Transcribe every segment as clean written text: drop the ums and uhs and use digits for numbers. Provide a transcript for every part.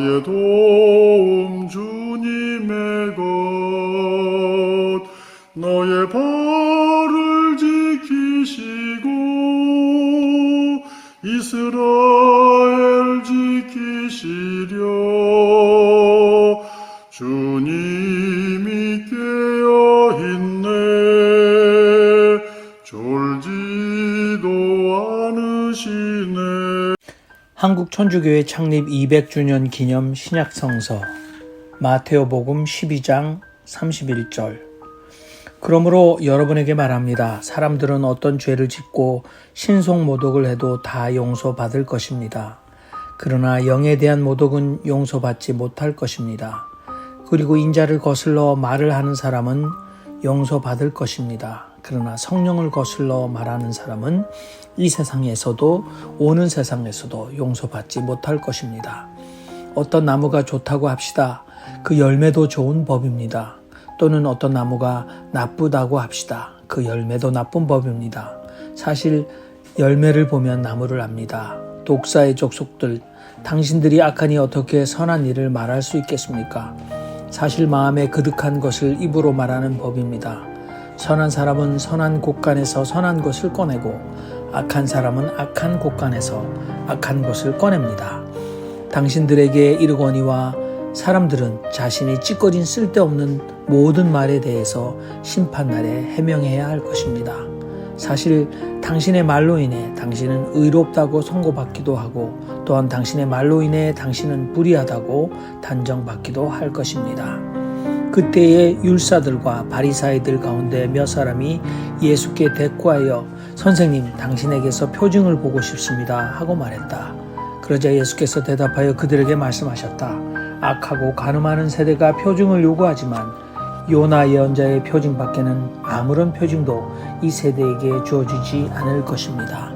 나의 도움 주님의 것 너의 발을 지키시고 이스라엘 지키시려 주님이 깨어있네 졸지도 않으시네. 한국천주교회 창립 200주년 기념 신약성서 마테오복음 12장 31절. 그러므로 여러분에게 말합니다. 사람들은 어떤 죄를 짓고 신속모독을 해도 다 용서받을 것입니다. 그러나 영에 대한 모독은 용서받지 못할 것입니다. 그리고 인자를 거슬러 말을 하는 사람은 용서받을 것입니다. 그러나 성령을 거슬러 말하는 사람은 이 세상에서도 오는 세상에서도 용서받지 못할 것입니다. 어떤 나무가 좋다고 합시다. 그 열매도 좋은 법입니다. 또는 어떤 나무가 나쁘다고 합시다. 그 열매도 나쁜 법입니다. 사실 열매를 보면 나무를 압니다. 독사의 족속들, 당신들이 악하니 어떻게 선한 일을 말할 수 있겠습니까? 사실 마음에 그득한 것을 입으로 말하는 법입니다. 선한 사람은 선한 곳간에서 선한 것을 꺼내고 악한 사람은 악한 곳간에서 악한 것을 꺼냅니다. 당신들에게 이르거니와 사람들은 자신이 찌꺼린 쓸데없는 모든 말에 대해서 심판날에 해명해야 할 것입니다. 사실 당신의 말로 인해 당신은 의롭다고 선고받기도 하고 또한 당신의 말로 인해 당신은 불의하다고 단정받기도 할 것입니다. 그때의 율사들과 바리사이들 가운데 몇 사람이 예수께 대꾸하여 선생님 당신에게서 표징을 보고 싶습니다 하고 말했다. 그러자 예수께서 대답하여 그들에게 말씀하셨다. 악하고 간음하는 세대가 표징을 요구하지만 요나 예언자의 표징 밖에는 아무런 표징도 이 세대에게 주어지지 않을 것입니다.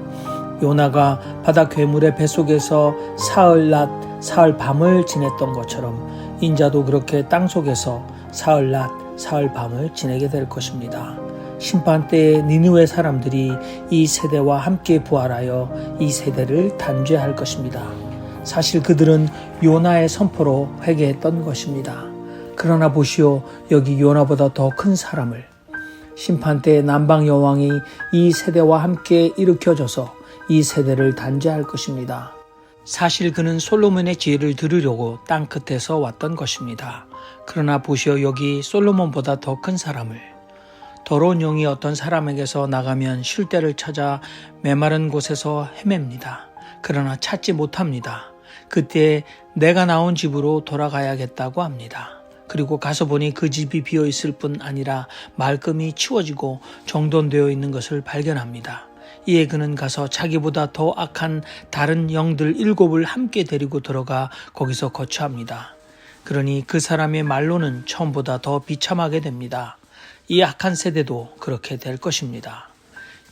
요나가 바다 괴물의 뱃속에서 사흘 낮 사흘 밤을 지냈던 것처럼 인자도 그렇게 땅속에서 사흘 낮 사흘 밤을 지내게 될 것입니다. 심판 때에 니느웨 사람들이 이 세대와 함께 부활하여 이 세대를 단죄할 것입니다. 사실 그들은 요나의 선포로 회개했던 것입니다. 그러나 보시오, 여기 요나보다 더 큰 사람을 심판 때 남방 여왕이 이 세대와 함께 일으켜져서 이 세대를 단죄할 것입니다. 사실 그는 솔로몬의 지혜를 들으려고 땅 끝에서 왔던 것입니다. 그러나 보시오, 여기 솔로몬보다 더 큰 사람을 더러운 영이 어떤 사람에게서 나가면 쉴 데를 찾아 메마른 곳에서 헤맵니다. 그러나 찾지 못합니다. 그때 내가 나온 집으로 돌아가야겠다고 합니다. 그리고 가서 보니 그 집이 비어 있을 뿐 아니라 말끔히 치워지고 정돈되어 있는 것을 발견합니다. 이에 그는 가서 자기보다 더 악한 다른 영들 7을 함께 데리고 들어가 거기서 거처합니다. 그러니 그 사람의 말로는 처음보다 더 비참하게 됩니다. 이 악한 세대도 그렇게 될 것입니다.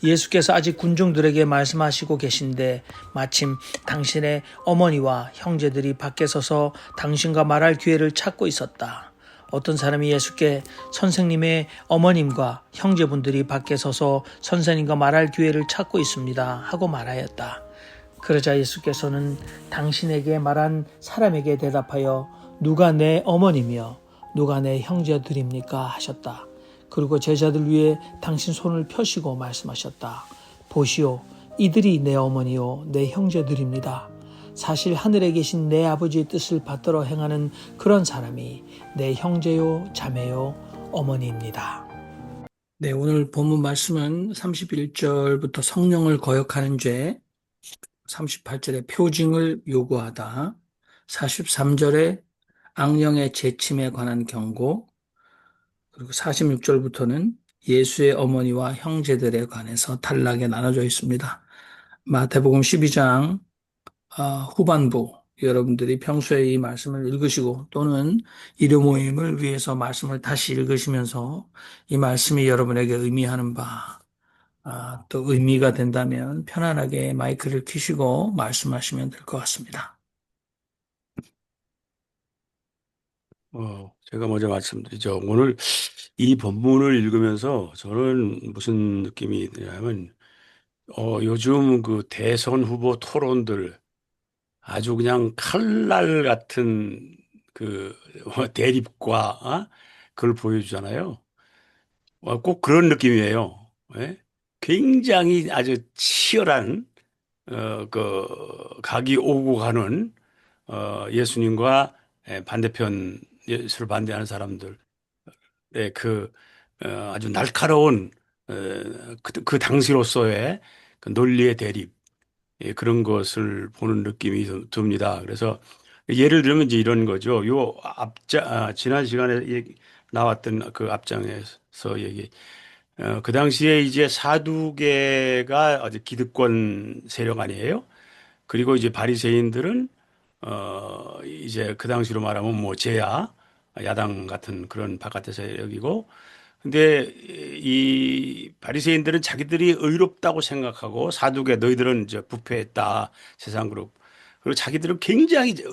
예수께서 아직 군중들에게 말씀하시고 계신데 마침 당신의 어머니와 형제들이 밖에 서서 당신과 말할 기회를 찾고 있었다. 어떤 사람이 예수께 선생님의 어머님과 형제분들이 밖에 서서 선생님과 말할 기회를 찾고 있습니다 하고 말하였다. 그러자 예수께서는 당신에게 말한 사람에게 대답하여 누가 내 어머니며 누가 내 형제들입니까 하셨다. 그리고 제자들 위에 당신 손을 펴시고 말씀하셨다. 보시오, 이들이 내 어머니요 내 형제들입니다. 사실 하늘에 계신 내 아버지의 뜻을 받들어 행하는 그런 사람이 내 형제요 자매요 어머니입니다. 네, 오늘 본문 말씀은 31절부터 성령을 거역하는 죄, 38절에 표징을 요구하다, 43절에 악령의 재침에 관한 경고, 그리고 46절부터는 예수의 어머니와 형제들에 관해서 단락에 나눠져 있습니다. 마태복음 12장 후반부 여러분들이 평소에 이 말씀을 읽으시고 또는 일요 모임을 위해서 말씀을 다시 읽으시면서 이 말씀이 여러분에게 의미하는 바, 또 의미가 된다면 편안하게 마이크를 켜시고 말씀하시면 될 것 같습니다. 제가 먼저 말씀드리죠. 오늘 이 본문을 읽으면서 저는 무슨 느낌이 드냐면, 요즘 그 대선 후보 토론들, 아주 그냥 칼날 같은 그 대립과 그걸 보여주잖아요. 꼭 그런 느낌이에요. 예? 굉장히 아주 치열한 각이 오고 가는 예수님과 반대편 예수를 반대하는 사람들의 그 아주 날카로운 어, 그 당시로서의 그 논리의 대립 그런 것을 보는 느낌이 듭니다. 그래서 예를 들면 이제 이런 거죠. 지난 시간에 나왔던 그 앞장에서 그 당시에 이제 사두개가 어제 기득권 세력 아니에요? 그리고 이제 바리새인들은 이제 그 당시로 말하면 뭐 제야 야당 같은 그런 바깥의 세력이고 근데 이 바리새인들은 자기들이 의롭다고 생각하고 사두개 너희들은 이제 부패했다 세상 그룹 그리고 자기들은 굉장히 이제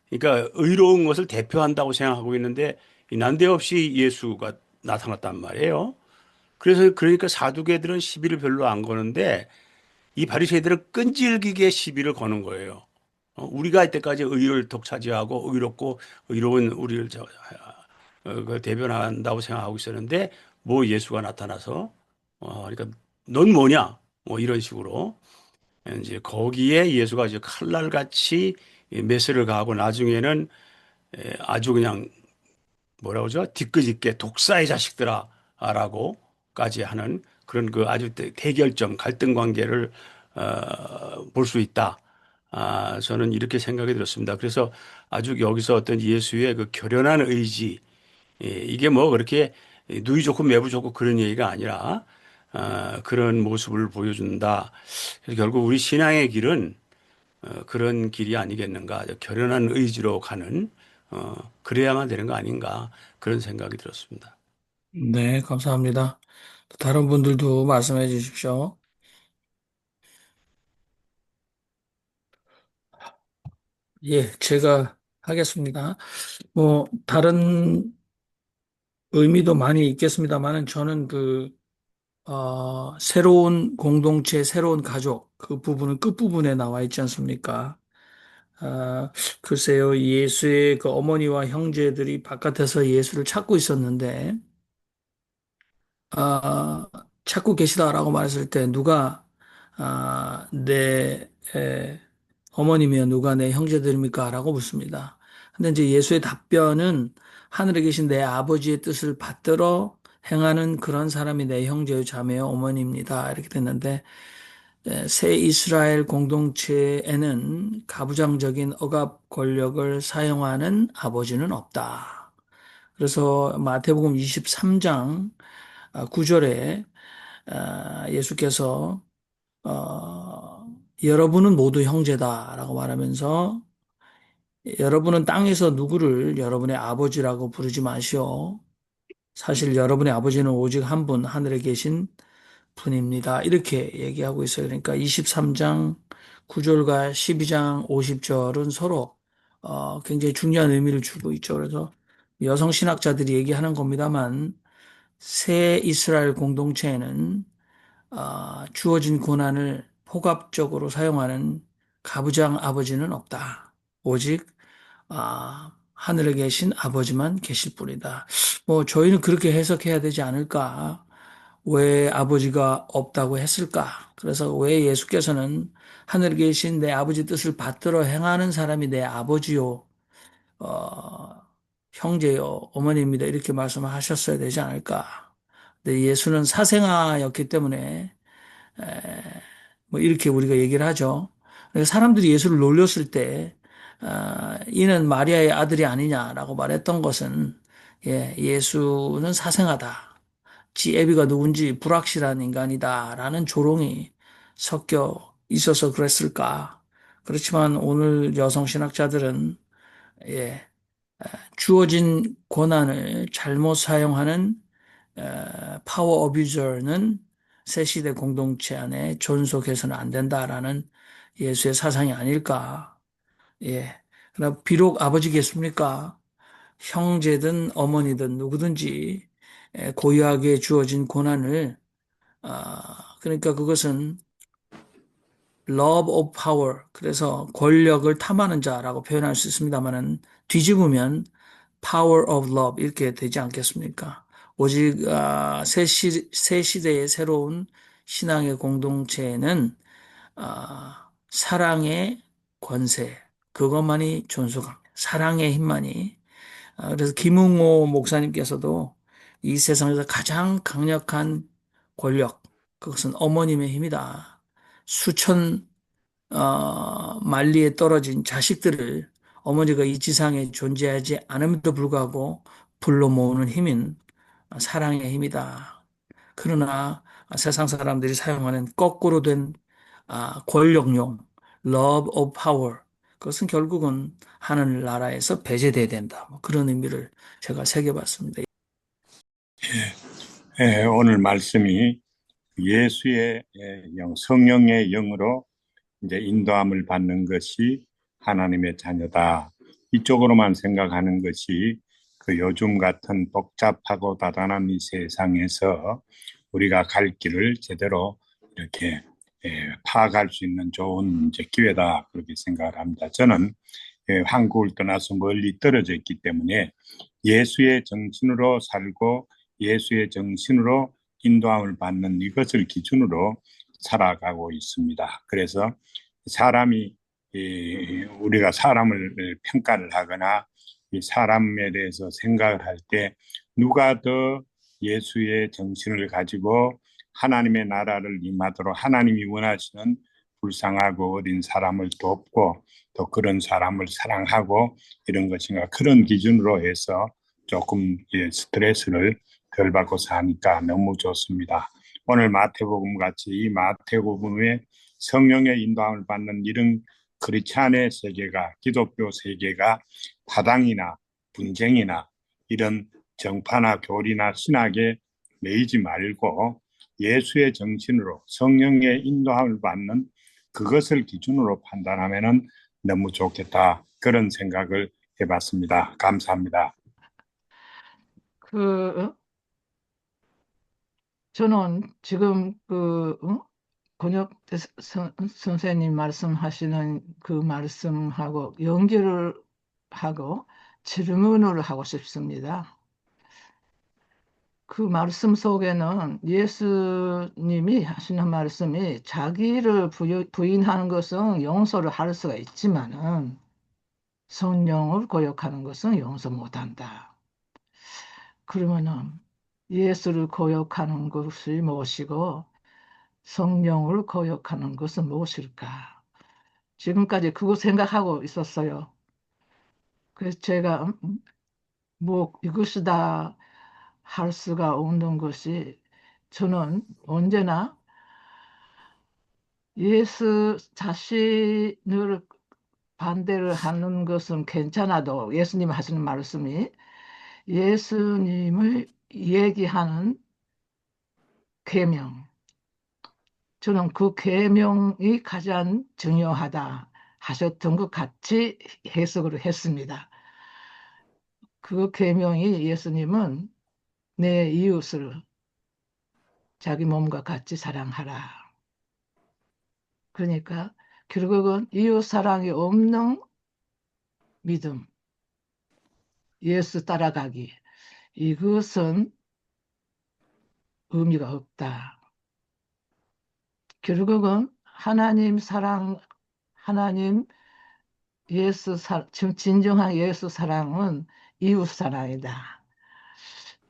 그러니까 의로운 것을 대표한다고 생각하고 있는데 이 난데없이 예수가 나타났단 말이에요. 그래서 그러니까 사두개들은 시비를 별로 안 거는데 이 바리새인들은 끈질기게 시비를 거는 거예요. 우리가 이때까지 의를 독차지하고 의롭고 의로운 우리를 그 대변한다고 생각하고 있었는데 뭐 예수가 나타나서 그러니까 넌 뭐냐? 뭐 이런 식으로 이제 거기에 예수가 이제 칼날같이 메스를 가하고 나중에는 아주 그냥 뭐라 그러죠? 뒤끝있게 독사의 자식들아라고까지 하는 그런 그 아주 대결점 갈등 관계를 볼 수 있다. 저는 이렇게 생각이 들었습니다. 그래서 아주 여기서 어떤 예수의 그 결연한 의지, 이게 뭐 그렇게 누이 좋고 매부 좋고 그런 얘기가 아니라 그런 모습을 보여준다. 그래서 결국 우리 신앙의 길은 그런 길이 아니겠는가. 결연한 의지로 가는 그래야만 되는 거 아닌가. 그런 생각이 들었습니다. 네, 감사합니다. 다른 분들도 말씀해 주십시오. 예, 제가 하겠습니다. 뭐, 다른 의미도 많이 있겠습니다만은 저는 새로운 공동체, 새로운 가족, 그 부분은 끝부분에 나와 있지 않습니까? 아, 글쎄요, 예수의 그 어머니와 형제들이 바깥에서 예수를 찾고 있었는데, 아, 찾고 계시다라고 말했을 때 누가 내 어머니며 누가 내 형제들입니까? 라고 묻습니다. 근데 이제 예수의 답변은 하늘에 계신 내 아버지의 뜻을 받들어 행하는 그런 사람이 내 형제요 자매요 어머니입니다. 이렇게 됐는데 새 이스라엘 공동체에는 가부장적인 억압 권력을 사용하는 아버지는 없다. 그래서 마태복음 23장 9절에 예수께서 여러분은 모두 형제다라고 말하면서 여러분은 땅에서 누구를 여러분의 아버지라고 부르지 마시오. 사실 여러분의 아버지는 오직 한 분, 하늘에 계신 분입니다. 이렇게 얘기하고 있어요. 그러니까 23장 9절과 12장 50절은 서로 굉장히 중요한 의미를 주고 있죠. 그래서 여성 신학자들이 얘기하는 겁니다만 새 이스라엘 공동체에는 주어진 고난을 포괄적으로 사용하는 가부장 아버지는 없다. 오직 하늘에 계신 아버지만 계실 뿐이다. 뭐 저희는 그렇게 해석해야 되지 않을까? 왜 아버지가 없다고 했을까? 그래서 왜 예수께서는 하늘에 계신 내 아버지 뜻을 받들어 행하는 사람이 내 아버지요, 어, 형제요, 어머니입니다. 이렇게 말씀하셨어야 되지 않을까? 근데 예수는 사생아였기 때문에 뭐 이렇게 우리가 얘기를 하죠. 그래서 사람들이 예수를 놀렸을 때 이는 마리아의 아들이 아니냐라고 말했던 것은 예수는 사생아다. 지 애비가 누군지 불확실한 인간이다라는 조롱이 섞여 있어서 그랬을까. 그렇지만 오늘 여성 신학자들은 예, 주어진 권한을 잘못 사용하는 파워 어뷰저는 새 시대 공동체 안에 존속해서는 안 된다라는 예수의 사상이 아닐까. 예. 그러나 비록 아버지겠습니까? 형제든 어머니든 누구든지 고유하게 주어진 고난을 그러니까 그것은 love of power. 그래서 권력을 탐하는 자라고 표현할 수 있습니다만은 뒤집으면 power of love 이렇게 되지 않겠습니까? 오직 새 시대의 새로운 신앙의 공동체에는 사랑의 권세 그것만이 존속합니다. 사랑의 힘만이. 그래서 김웅호 목사님께서도 이 세상에서 가장 강력한 권력 그것은 어머님의 힘이다. 수천 만리에 떨어진 자식들을 어머니가 이 지상에 존재하지 않음에도 불구하고 불러 모으는 힘인 사랑의 힘이다. 그러나 세상 사람들이 사용하는 거꾸로 된 권력용 love of power 그것은 결국은 하늘나라에서 배제돼야 된다. 뭐 그런 의미를 제가 새겨봤습니다. 오늘 말씀이 예수의 성령의 영으로 이제 인도함을 받는 것이 하나님의 자녀다. 이쪽으로만 생각하는 것이 그 요즘 같은 복잡하고 다단한 이 세상에서 우리가 갈 길을 제대로 이렇게 파악할 수 있는 좋은 이제 기회다 그렇게 생각을 합니다. 저는 한국을 떠나서 멀리 떨어져 있기 때문에 예수의 정신으로 살고 예수의 정신으로 인도함을 받는 이것을 기준으로 살아가고 있습니다. 그래서 사람이 우리가 사람을 평가를 하거나 이 사람에 대해서 생각을 할 때 누가 더 예수의 정신을 가지고 하나님의 나라를 임하도록 하나님이 원하시는 불쌍하고 어린 사람을 돕고 또 그런 사람을 사랑하고 이런 것인가 그런 기준으로 해서 조금 스트레스를 덜 받고 사니까 너무 좋습니다. 오늘 마태복음 같이 이 마태복음의 성령의 인도함을 받는 이런 크리스찬의 세계가 기독교 세계가 파당이나 분쟁이나 이런 정파나 교리나 신학에 매이지 말고 예수의 정신으로 성령의 인도함을 받는 그것을 기준으로 판단하면 너무 좋겠다 그런 생각을 해봤습니다. 감사합니다. 저는 지금 권혁 선생님 말씀하시는 그 말씀하고 연결을 하고 질문을 하고 싶습니다. 그 말씀 속에는 예수님이 하시는 말씀이 자기를 부인하는 것은 용서를 할 수가 있지만은 성령을 거역하는 것은 용서 못한다. 그러면은 예수를 거역하는 것이 무엇이고 성령을 거역하는 것은 무엇일까? 지금까지 그거 생각하고 있었어요. 그래서 제가 뭐 이것이다 할 수가 없는 것이 저는 언제나 예수 자신을 반대를 하는 것은 괜찮아도 예수님 하시는 말씀이 예수님을 얘기하는 계명 저는 그 계명이 가장 중요하다 하셨던 것 같이 해석을 했습니다. 그 계명이 예수님은 내 이웃을 자기 몸과 같이 사랑하라. 그러니까 결국은 이웃 사랑이 없는 믿음, 예수 따라가기 이것은 의미가 없다. 결국은 하나님 사랑, 하나님 예수 진정한 예수 사랑은 이웃 사랑이다.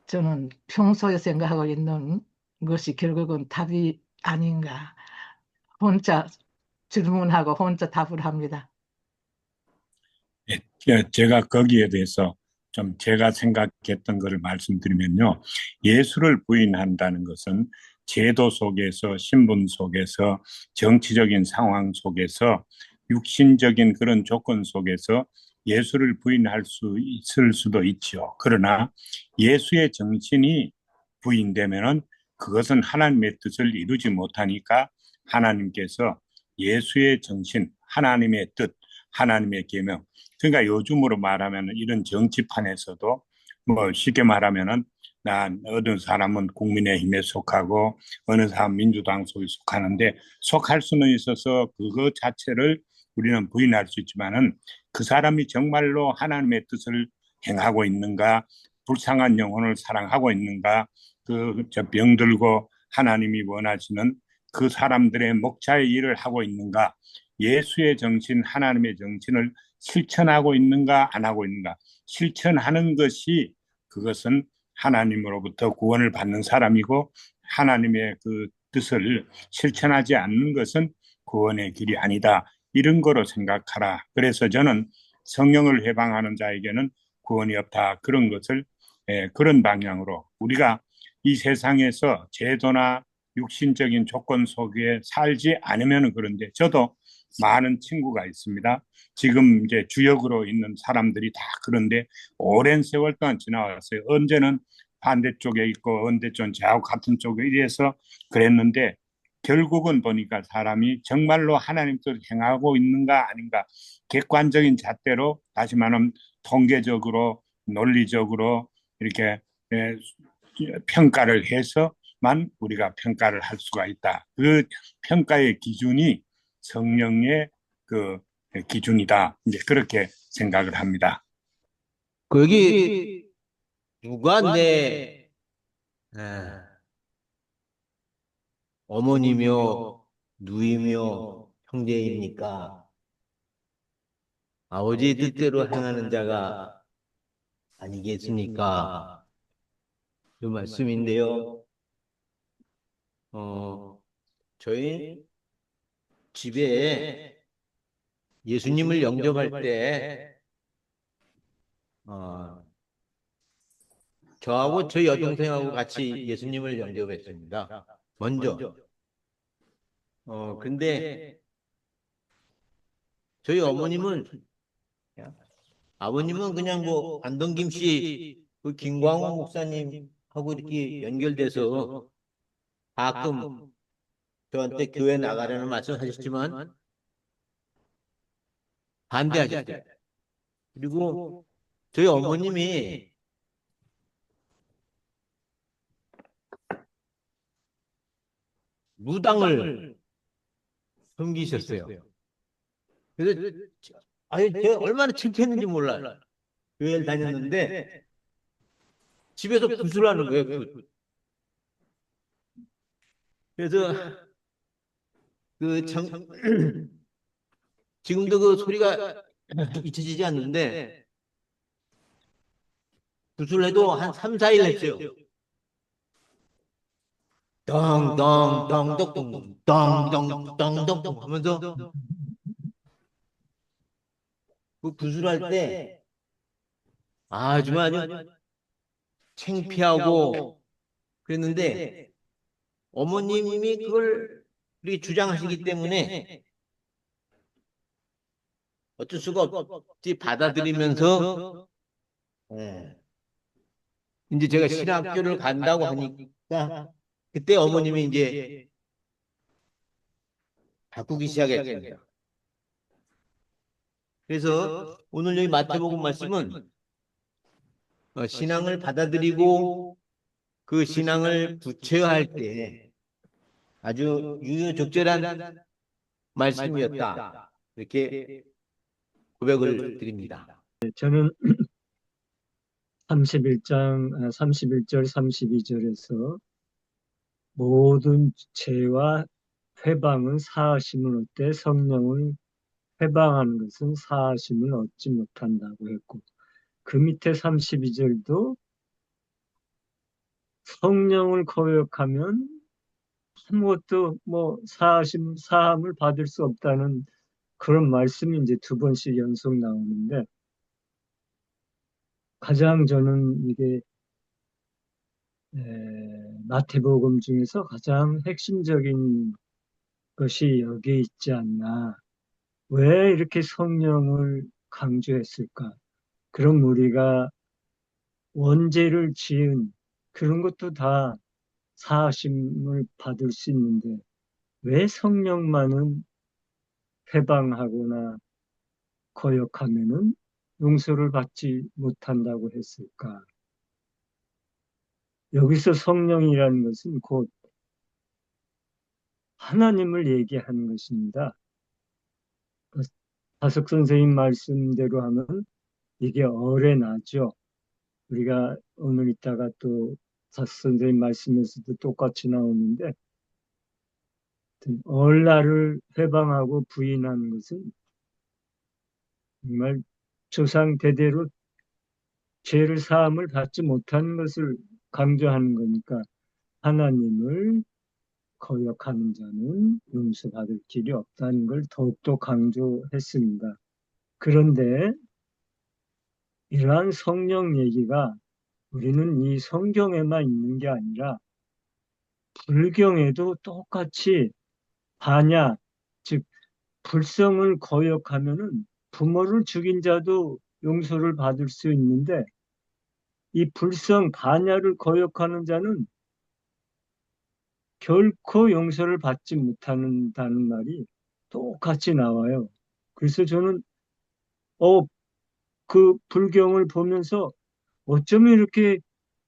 저는 평소에 생각하고 있는 것이 결국은 답이 아닌가. 혼자 질문하고 혼자 답을 합니다. 제가 거기에 대해서 좀 제가 생각했던 것을 말씀드리면요. 예수를 부인한다는 것은 제도 속에서 신분 속에서 정치적인 상황 속에서 육신적인 그런 조건 속에서 예수를 부인할 수 있을 수도 있죠. 그러나 예수의 정신이 부인되면은 그것은 하나님의 뜻을 이루지 못하니까 하나님께서 예수의 정신, 하나님의 뜻, 하나님의 계명. 그러니까 요즘으로 말하면 이런 정치판에서도 뭐 쉽게 말하면은 어느 사람은 국민의힘에 속하고 어느 사람 민주당 속에 속하는데 속할 수는 있어서 그거 자체를 우리는 부인할 수 있지만은 그 사람이 정말로 하나님의 뜻을 행하고 있는가, 불쌍한 영혼을 사랑하고 있는가, 저 병들고 하나님이 원하시는 그 사람들의 목자의 일을 하고 있는가, 예수의 정신, 하나님의 정신을 실천하고 있는가, 안 하고 있는가. 실천하는 것이 그것은 하나님으로부터 구원을 받는 사람이고, 하나님의 그 뜻을 실천하지 않는 것은 구원의 길이 아니다. 이런 거로 생각하라. 그래서 저는 성령을 회방하는 자에게는 구원이 없다. 그런 것을 그런 방향으로 우리가 이 세상에서 제도나 육신적인 조건 속에 살지 않으면 그런데 저도 많은 친구가 있습니다. 지금 이제 주역으로 있는 사람들이 다 그런데 오랜 세월 동안 지나왔어요. 언제는 반대쪽에 있고 언제쯤 저하고 같은 쪽에 이래서 그랬는데 결국은 보니까 사람이 정말로 하나님 뜻을 행하고 있는가 아닌가 객관적인 잣대로 다시 말하면 통계적으로 논리적으로 이렇게 평가를 해서만 우리가 평가를 할 수가 있다. 그 평가의 기준이 성령의 그 기준이다. 이제 그렇게 생각을 합니다. 그 여기 누가 내 어머니며 누이며 형제입니까? 아버지의 뜻대로 행하는 자가 아니겠습니까? 그 말씀인데요. 저희 집에 예수님을 영접할 때 저하고 저희 여동생하고 같이 예수님을 영접했습니다. 먼저. 근데 저희 아버님은 그냥 뭐 안동김 씨, 그 김광호 목사님하고 이렇게 연결돼서 가끔 저한테 교회 나가라는 말씀 하셨지만 반대하셨대요. 그리고 저희 어머님이 무당을 섬기셨어요. 그래서 제가 얼마나 창피했는지 몰라요. 교회를 다녔는데 집에서 굿을 하는 거예요. 굿. 그래서 지금도 그 소리가 잊혀지지 않는데 굿을 해도 한 3, 4일 했어요. 덩덩덩덩덩 덩덩덩덩덩 하면서 그 구슬할 때 아주 창피하고 그랬는데 어머님이 그걸 우리 주장하시기 때문에 어쩔 수가 없이 받아들이면서 이제 제가 신학교를 간다고 하니까 그때 어머님이 이제 바꾸기 시작했습니다. 그래서 오늘 여기 마태복음 말씀은 신앙을 받아들이고 그 신앙을 구체화할 때 아주 유효적절한 말씀이었다. 이렇게 고백을 드립니다. 저는 31장, 31절, 32절에서 모든 죄와 회방은 사하심을 얻되 성령을 회방하는 것은 사하심을 얻지 못한다고 했고, 그 밑에 32절도 성령을 거역하면 아무것도 사함을 받을 수 없다는 그런 말씀이 이제 두 번씩 연속 나오는데, 가장 저는 이게 마태복음 중에서 가장 핵심적인 것이 여기에 있지 않나. 왜 이렇게 성령을 강조했을까? 그럼 우리가 원죄를 지은 그런 것도 다 사하심을 받을 수 있는데 왜 성령만은 회방하거나 거역하면은 용서를 받지 못한다고 했을까? 여기서 성령이라는 것은 곧 하나님을 얘기하는 것입니다. 다석 선생님 말씀대로 하면 이게 어레나죠. 우리가 오늘 이따가 또 다석 선생님 말씀에서도 똑같이 나오는데 얼라를 회방하고 부인하는 것은 정말 조상 대대로 죄를 사함을 받지 못하는 것을 강조하는 거니까 하나님을 거역하는 자는 용서받을 길이 없다는 걸 더욱더 강조했습니다. 그런데 이러한 성령 얘기가 우리는 이 성경에만 있는 게 아니라 불경에도 똑같이 반야, 즉 불성을 거역하면은 부모를 죽인 자도 용서를 받을 수 있는데 이 불성 반야를 거역하는 자는 결코 용서를 받지 못한다는 말이 똑같이 나와요. 그래서 저는 그 불경을 보면서 어쩌면 이렇게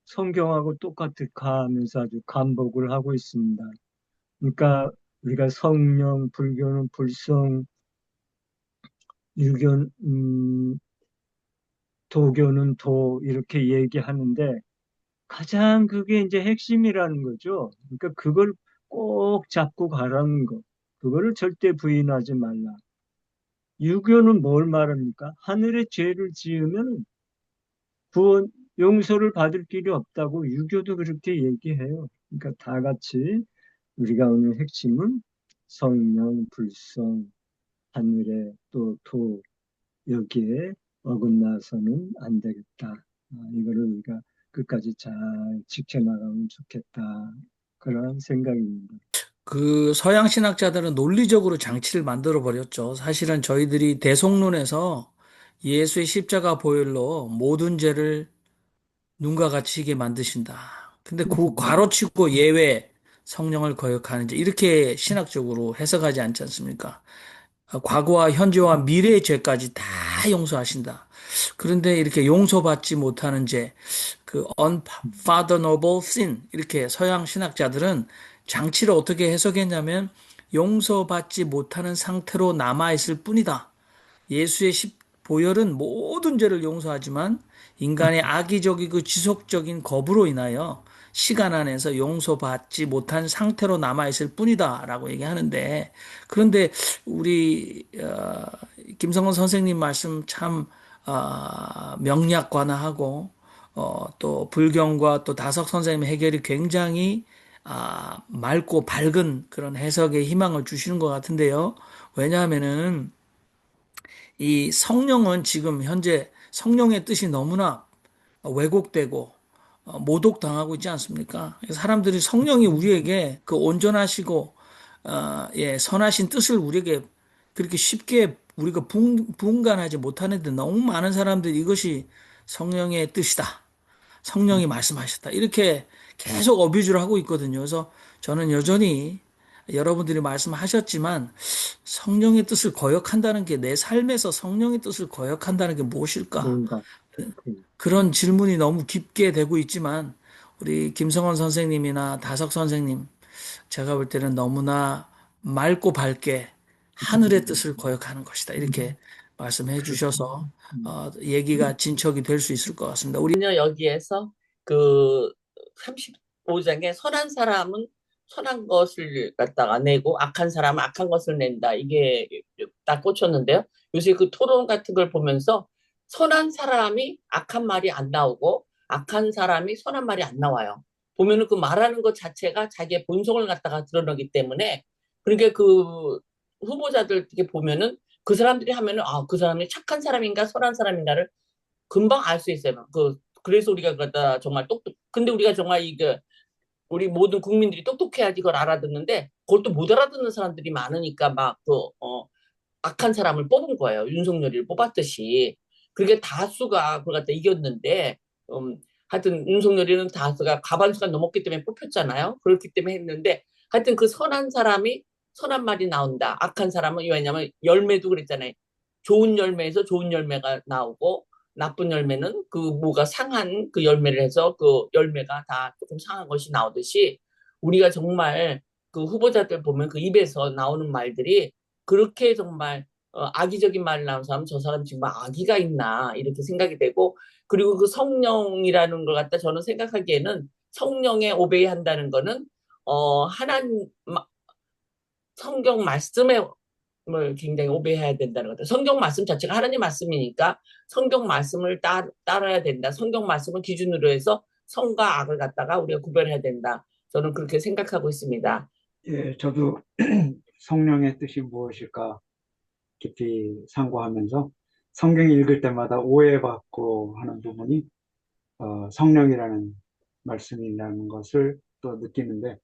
성경하고 똑같을까 하면서 아주 감복을 하고 있습니다. 그러니까 우리가 성령, 불교는 불성, 유교, 도교는 도 이렇게 얘기하는데 가장 그게 이제 핵심이라는 거죠. 그러니까 그걸 꼭 잡고 가라는 거. 그거를 절대 부인하지 말라. 유교는 뭘 말합니까? 하늘의 죄를 지으면 구원, 용서를 받을 길이 없다고 유교도 그렇게 얘기해요. 그러니까 다 같이 우리가 오늘 핵심은 성령, 불성, 하늘의 또 도, 여기에 어긋나서는 안 되겠다. 이거를 우리가 끝까지 잘 지켜나가면 좋겠다. 그런 생각입니다. 그 서양 신학자들은 논리적으로 장치를 만들어 버렸죠. 사실은 저희들이 대속론에서 예수의 십자가 보혈로 모든 죄를 눈과 같이 이게 만드신다. 근데 그 괄호치고 예외 성령을 거역하는 자 이렇게 신학적으로 해석하지 않지 않습니까? 과거와 현재와 미래의 죄까지 다 용서하신다. 그런데 이렇게 용서받지 못하는 죄, 그 unpardonable sin 이렇게 서양 신학자들은 장치를 어떻게 해석했냐면 용서받지 못하는 상태로 남아있을 뿐이다. 예수의 보혈은 모든 죄를 용서하지만 인간의 악의적이고 지속적인 거부로 인하여 시간 안에서 용서받지 못한 상태로 남아있을 뿐이다라고 얘기하는데 그런데 우리 김성건 선생님 말씀 참 명약관화하고 또 불경과 또 다석 선생님의 해결이 굉장히 맑고 밝은 그런 해석의 희망을 주시는 것 같은데요. 왜냐하면은 이 성령은 지금 현재 성령의 뜻이 너무나 왜곡되고 모독당하고 있지 않습니까? 사람들이 성령이 우리에게 그 온전하시고 예, 선하신 뜻을 우리에게 그렇게 쉽게 우리가 분간하지 못하는데 너무 많은 사람들이 이것이 성령의 뜻이다. 성령이 말씀하셨다. 이렇게 계속 어뷰즈를 하고 있거든요. 그래서 저는 여전히 여러분들이 말씀하셨지만 성령의 뜻을 거역한다는 게 내 삶에서 성령의 뜻을 거역한다는 게 무엇일까? 뭔가 그런 질문이 너무 깊게 되고 있지만 우리 김성원 선생님이나 다석 선생님 제가 볼 때는 너무나 맑고 밝게 하늘의 뜻을 거역하는 것이다. 이렇게 말씀해 주셔서 얘기가 진척이 될 수 있을 것 같습니다. 우리 전혀 여기에서 그 35장에 선한 사람은 선한 것을 갖다가 내고 악한 사람은 악한 것을 낸다. 이게 딱 꽂혔는데요. 요새 그 토론 같은 걸 보면서 선한 사람이 악한 말이 안 나오고 악한 사람이 선한 말이 안 나와요. 보면은 그 말하는 것 자체가 자기의 본성을 갖다가 드러내기 때문에 그러니까 그 후보자들 이렇게 보면은 그 사람들이 하면은 그 사람이 착한 사람인가 선한 사람인가를 금방 알 수 있어요. 그래서 우리가 그다 정말 근데 우리가 정말 이게 우리 모든 국민들이 똑똑해야지 그걸 알아듣는데 그걸 또 못 알아듣는 사람들이 많으니까 악한 사람을 뽑은 거예요. 윤석열이를 뽑았듯이. 그게 다수가 그걸 갖다 이겼는데, 하여튼 윤석열이는 다수가 과반수가 넘었기 때문에 뽑혔잖아요. 그렇기 때문에 했는데, 하여튼 그 선한 사람이 선한 말이 나온다. 악한 사람은 왜냐면 열매도 그랬잖아요. 좋은 열매에서 좋은 열매가 나오고 나쁜 열매는 그 뭐가 상한 그 열매를 해서 그 열매가 다 조금 상한 것이 나오듯이 우리가 정말 그 후보자들 보면 그 입에서 나오는 말들이 그렇게 정말 악의적인 말을 나오는 사람 저 사람 정말 악의가 있나 이렇게 생각이 되고 그리고 그 성령이라는 걸 갖다 저는 생각하기에는 성령에 오베이한다는 거는 하나님 성경 말씀에 을 굉장히 오베해야 된다는 것 같아요. 성경 말씀 자체가 하나님 말씀이니까 성경 말씀을 따라야 된다. 성경 말씀을 기준으로 해서 성과 악을 갖다가 우리가 구별해야 된다. 저는 그렇게 생각하고 있습니다. 예, 저도 성령의 뜻이 무엇일까 깊이 상고하면서 성경 읽을 때마다 오해받고 하는 부분이 성령이라는 말씀이라는 것을 또 느끼는데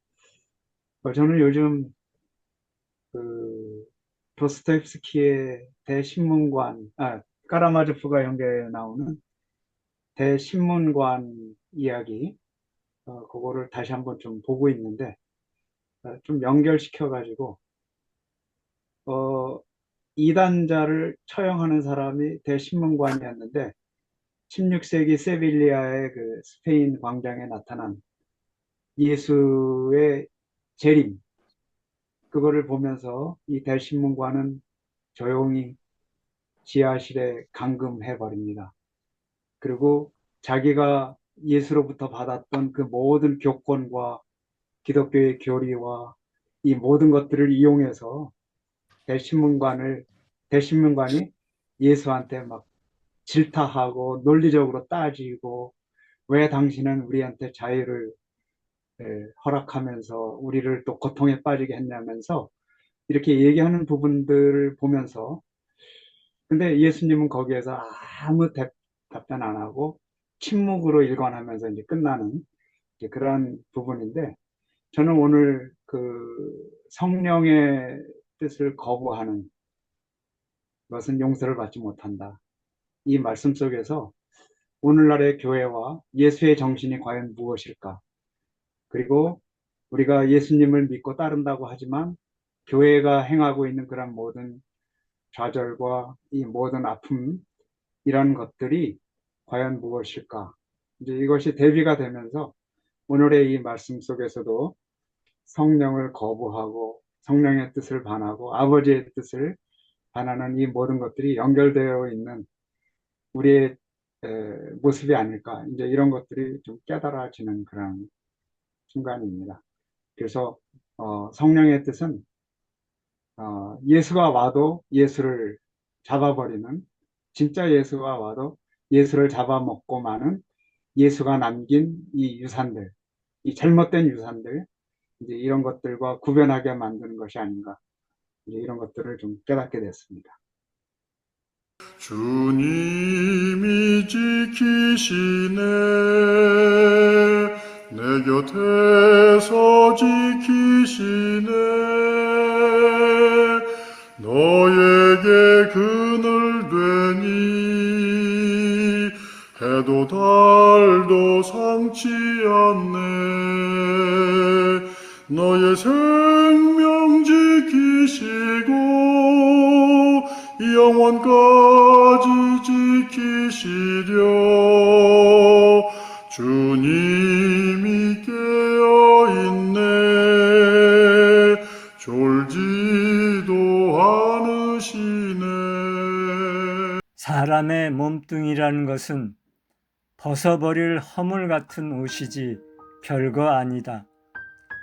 저는 요즘 그 도스토옙스키의 대신문관, 까라마조프가 연결해 나오는 대신문관 이야기, 그거를 다시 한번 좀 보고 있는데, 좀 연결시켜가지고, 이단자를 처형하는 사람이 대신문관이었는데, 16세기 세빌리아의 그 스페인 광장에 나타난 예수의 재림, 그거를 보면서 이 대신문관은 조용히 지하실에 감금해 버립니다. 그리고 자기가 예수로부터 받았던 그 모든 교권과 기독교의 교리와 이 모든 것들을 이용해서 대신문관이 예수한테 막 질타하고 논리적으로 따지고 왜 당신은 우리한테 자유를 허락하면서 우리를 또 고통에 빠지게 했냐면서 이렇게 얘기하는 부분들을 보면서 근데 예수님은 거기에서 아무 답변 안 하고 침묵으로 일관하면서 이제 끝나는 이제 그런 부분인데 저는 오늘 그 성령의 뜻을 거부하는 것은 용서를 받지 못한다. 이 말씀 속에서 오늘날의 교회와 예수의 정신이 과연 무엇일까? 그리고 우리가 예수님을 믿고 따른다고 하지만 교회가 행하고 있는 그런 모든 좌절과 이 모든 아픔 이런 것들이 과연 무엇일까? 이제 이것이 대비가 되면서 오늘의 이 말씀 속에서도 성령을 거부하고 성령의 뜻을 반하고 아버지의 뜻을 반하는 이 모든 것들이 연결되어 있는 우리의 모습이 아닐까. 이제 이런 것들이 좀 깨달아지는 그런 순간입니다. 그래서 성령의 뜻은 예수가 와도 예수를 잡아버리는 진짜 예수가 와도 예수를 잡아먹고 마는 예수가 남긴 이 유산들, 이 잘못된 유산들, 이제 이런 것들과 구별하게 만드는 것이 아닌가. 이제 이런 것들을 좀 깨닫게 됐습니다. 주님이 지키시네 내 곁에서 지키시네 너에게 그늘 되니 해도 달도 상치 않네 너의 생명 지키시고 영원까지 지키시려 주님이 깨어있네 졸지도 않으시네. 사람의 몸뚱이라는 것은 벗어버릴 허물 같은 옷이지 별거 아니다.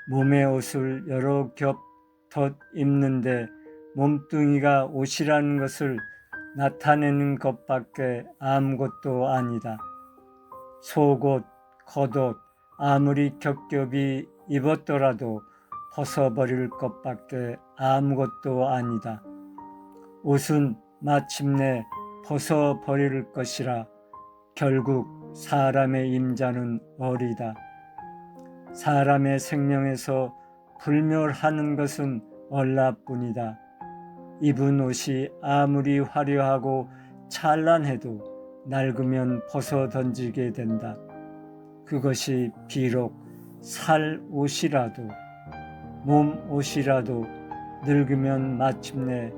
몸의 옷을 여러 겹 덧 입는데 몸뚱이가 옷이라는 것을 나타내는 것밖에 아무것도 아니다. 속옷, 겉옷 아무리 겹겹이 입었더라도 벗어버릴 것밖에 아무것도 아니다. 옷은 마침내 벗어버릴 것이라 결국 사람의 임자는 어리다. 사람의 생명에서 불멸하는 것은 얼라뿐이다. 입은 옷이 아무리 화려하고 찬란해도 낡으면 벗어 던지게 된다. 그것이 비록 살 옷이라도 몸 옷이라도 늙으면 마침내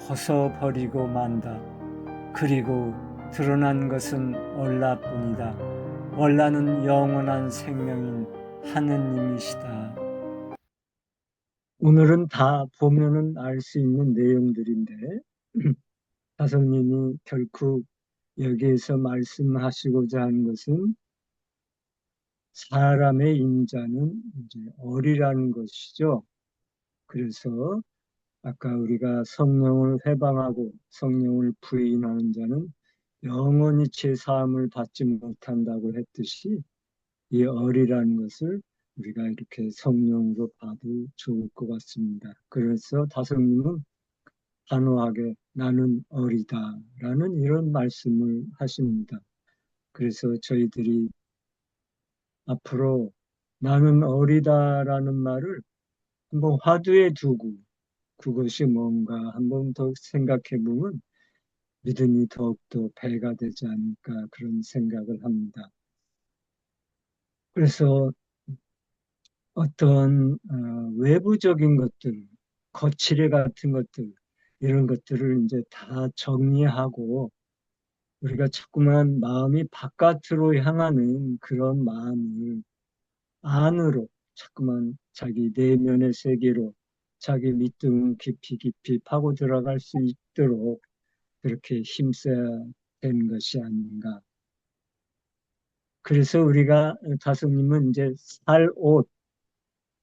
벗어버리고 만다. 그리고 드러난 것은 얼라뿐이다. 얼라는 영원한 생명인 하느님이시다. 오늘은 다 보면은 알 수 있는 내용들인데 다성님이 결코 여기에서 말씀하시고자 하는 것은 사람의 인자는 이제 어리라는 것이죠. 그래서 아까 우리가 성령을 회방하고 성령을 부인하는 자는 영원히 죄 사함을 받지 못한다고 했듯이 이 어리라는 것을 우리가 이렇게 성령으로 봐도 좋을 것 같습니다. 그래서 다성님은 단호하게 나는 어리다라는 이런 말씀을 하십니다. 그래서 저희들이 앞으로 나는 어리다라는 말을 한번 화두에 두고 그것이 뭔가 한번 더 생각해 보면 믿음이 더욱더 배가 되지 않을까 그런 생각을 합니다. 그래서 어떤 외부적인 것들, 거칠애 같은 것들 이런 것들을 이제 다 정리하고 우리가 자꾸만 마음이 바깥으로 향하는 그런 마음을 안으로 자꾸만 자기 내면의 세계로 자기 밑둥 깊이 깊이 파고 들어갈 수 있도록 그렇게 힘써야 되는 것이 아닌가. 그래서 우리가 다솜님은 이제 살 옷,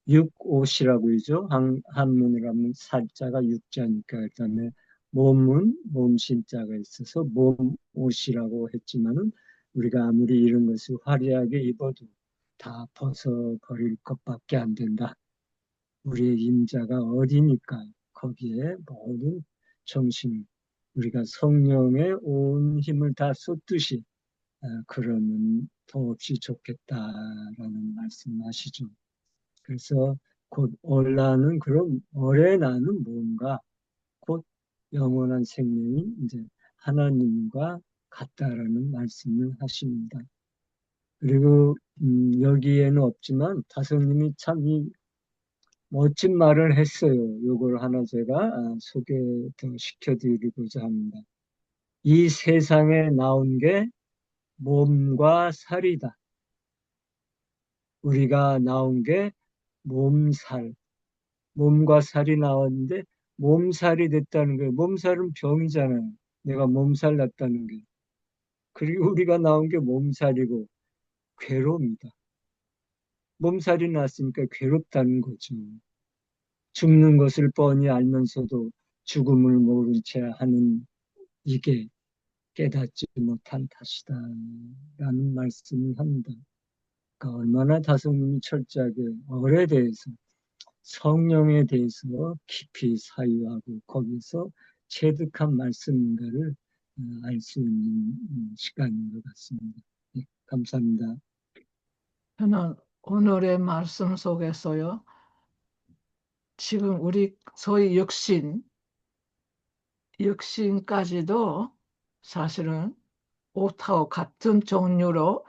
육옷이라고 하죠. 한문으로 하면 살자가 육자니까 그다음에 몸은 몸신자가 있어서 몸옷이라고 했지만은 우리가 아무리 이런 것을 화려하게 입어도 다 벗어버릴 것밖에 안 된다. 우리의 인자가 어디니까 거기에 모든 정신 우리가 성령의 온 힘을 다 쏟듯이 그러면 더없이 좋겠다라는 말씀하시죠. 그래서 곧 얼라는 그런 어레 나는 뭔가 곧 영원한 생명이 이제 하나님과 같다라는 말씀을 하십니다. 그리고 여기에는 없지만 다성님이 참 이 멋진 말을 했어요. 요걸 하나 제가 소개 더 시켜드리고자 합니다. 이 세상에 나온 게 몸과 살이다. 우리가 나온 게 몸살, 몸과 살이 나왔는데 몸살이 됐다는 거예요. 몸살은 병이잖아요. 내가 몸살 났다는 게. 그리고 우리가 나온 게 몸살이고 괴로움이다. 몸살이 났으니까 괴롭다는 거죠. 죽는 것을 뻔히 알면서도 죽음을 모른 채 하는 이게 깨닫지 못한 탓이다라는 말씀을 합니다. 그러니까 얼마나 다성님이 철저하게 얼에 대해서 성령에 대해서 깊이 사유하고 거기서 체득한 말씀인가를 알 수 있는 시간인 것 같습니다. 네, 감사합니다. 저는 오늘의 말씀 속에서요, 지금 우리 소위 육신까지도 사실은 옷하고 같은 종류로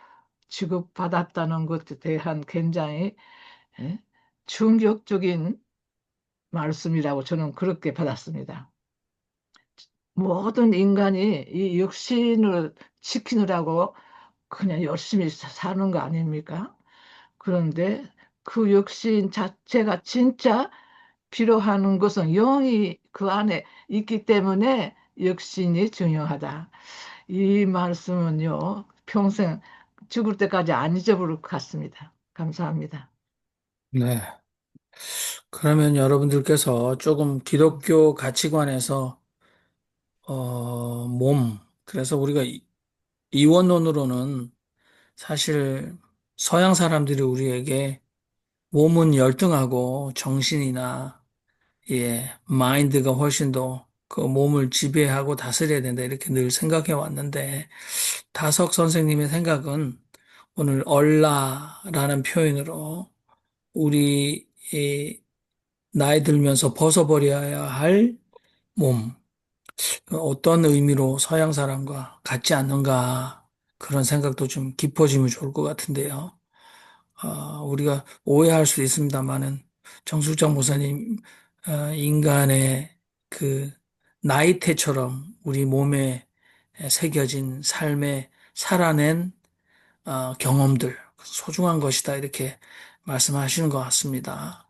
취급받았다는 것에 대한 굉장히 충격적인 말씀이라고 저는 그렇게 받았습니다. 모든 인간이 이 육신을 지키느라고 그냥 열심히 사는 거 아닙니까? 그런데 그 육신 자체가 진짜 필요한 것은 영이 그 안에 있기 때문에 육신이 중요하다. 이 말씀은요, 평생 죽을 때까지 안 잊어버릴 것 같습니다. 감사합니다. 네. 그러면 여러분들께서 조금 기독교 가치관에서 그래서 우리가 이원론으로는 사실 서양 사람들이 우리에게 몸은 열등하고 정신이나 마인드가 훨씬 더 그 몸을 지배하고 다스려야 된다 이렇게 늘 생각해 왔는데 다석 선생님의 생각은 오늘 얼라라는 표현으로 우리 나이 들면서 벗어버려야 할 몸, 어떤 의미로 서양 사람과 같지 않는가 그런 생각도 좀 깊어지면 좋을 것 같은데요. 우리가 오해할 수 있습니다만은 정숙장 목사님 인간의 그 나이테처럼 우리 몸에 새겨진 삶에 살아낸 경험들, 소중한 것이다. 이렇게 말씀하시는 것 같습니다.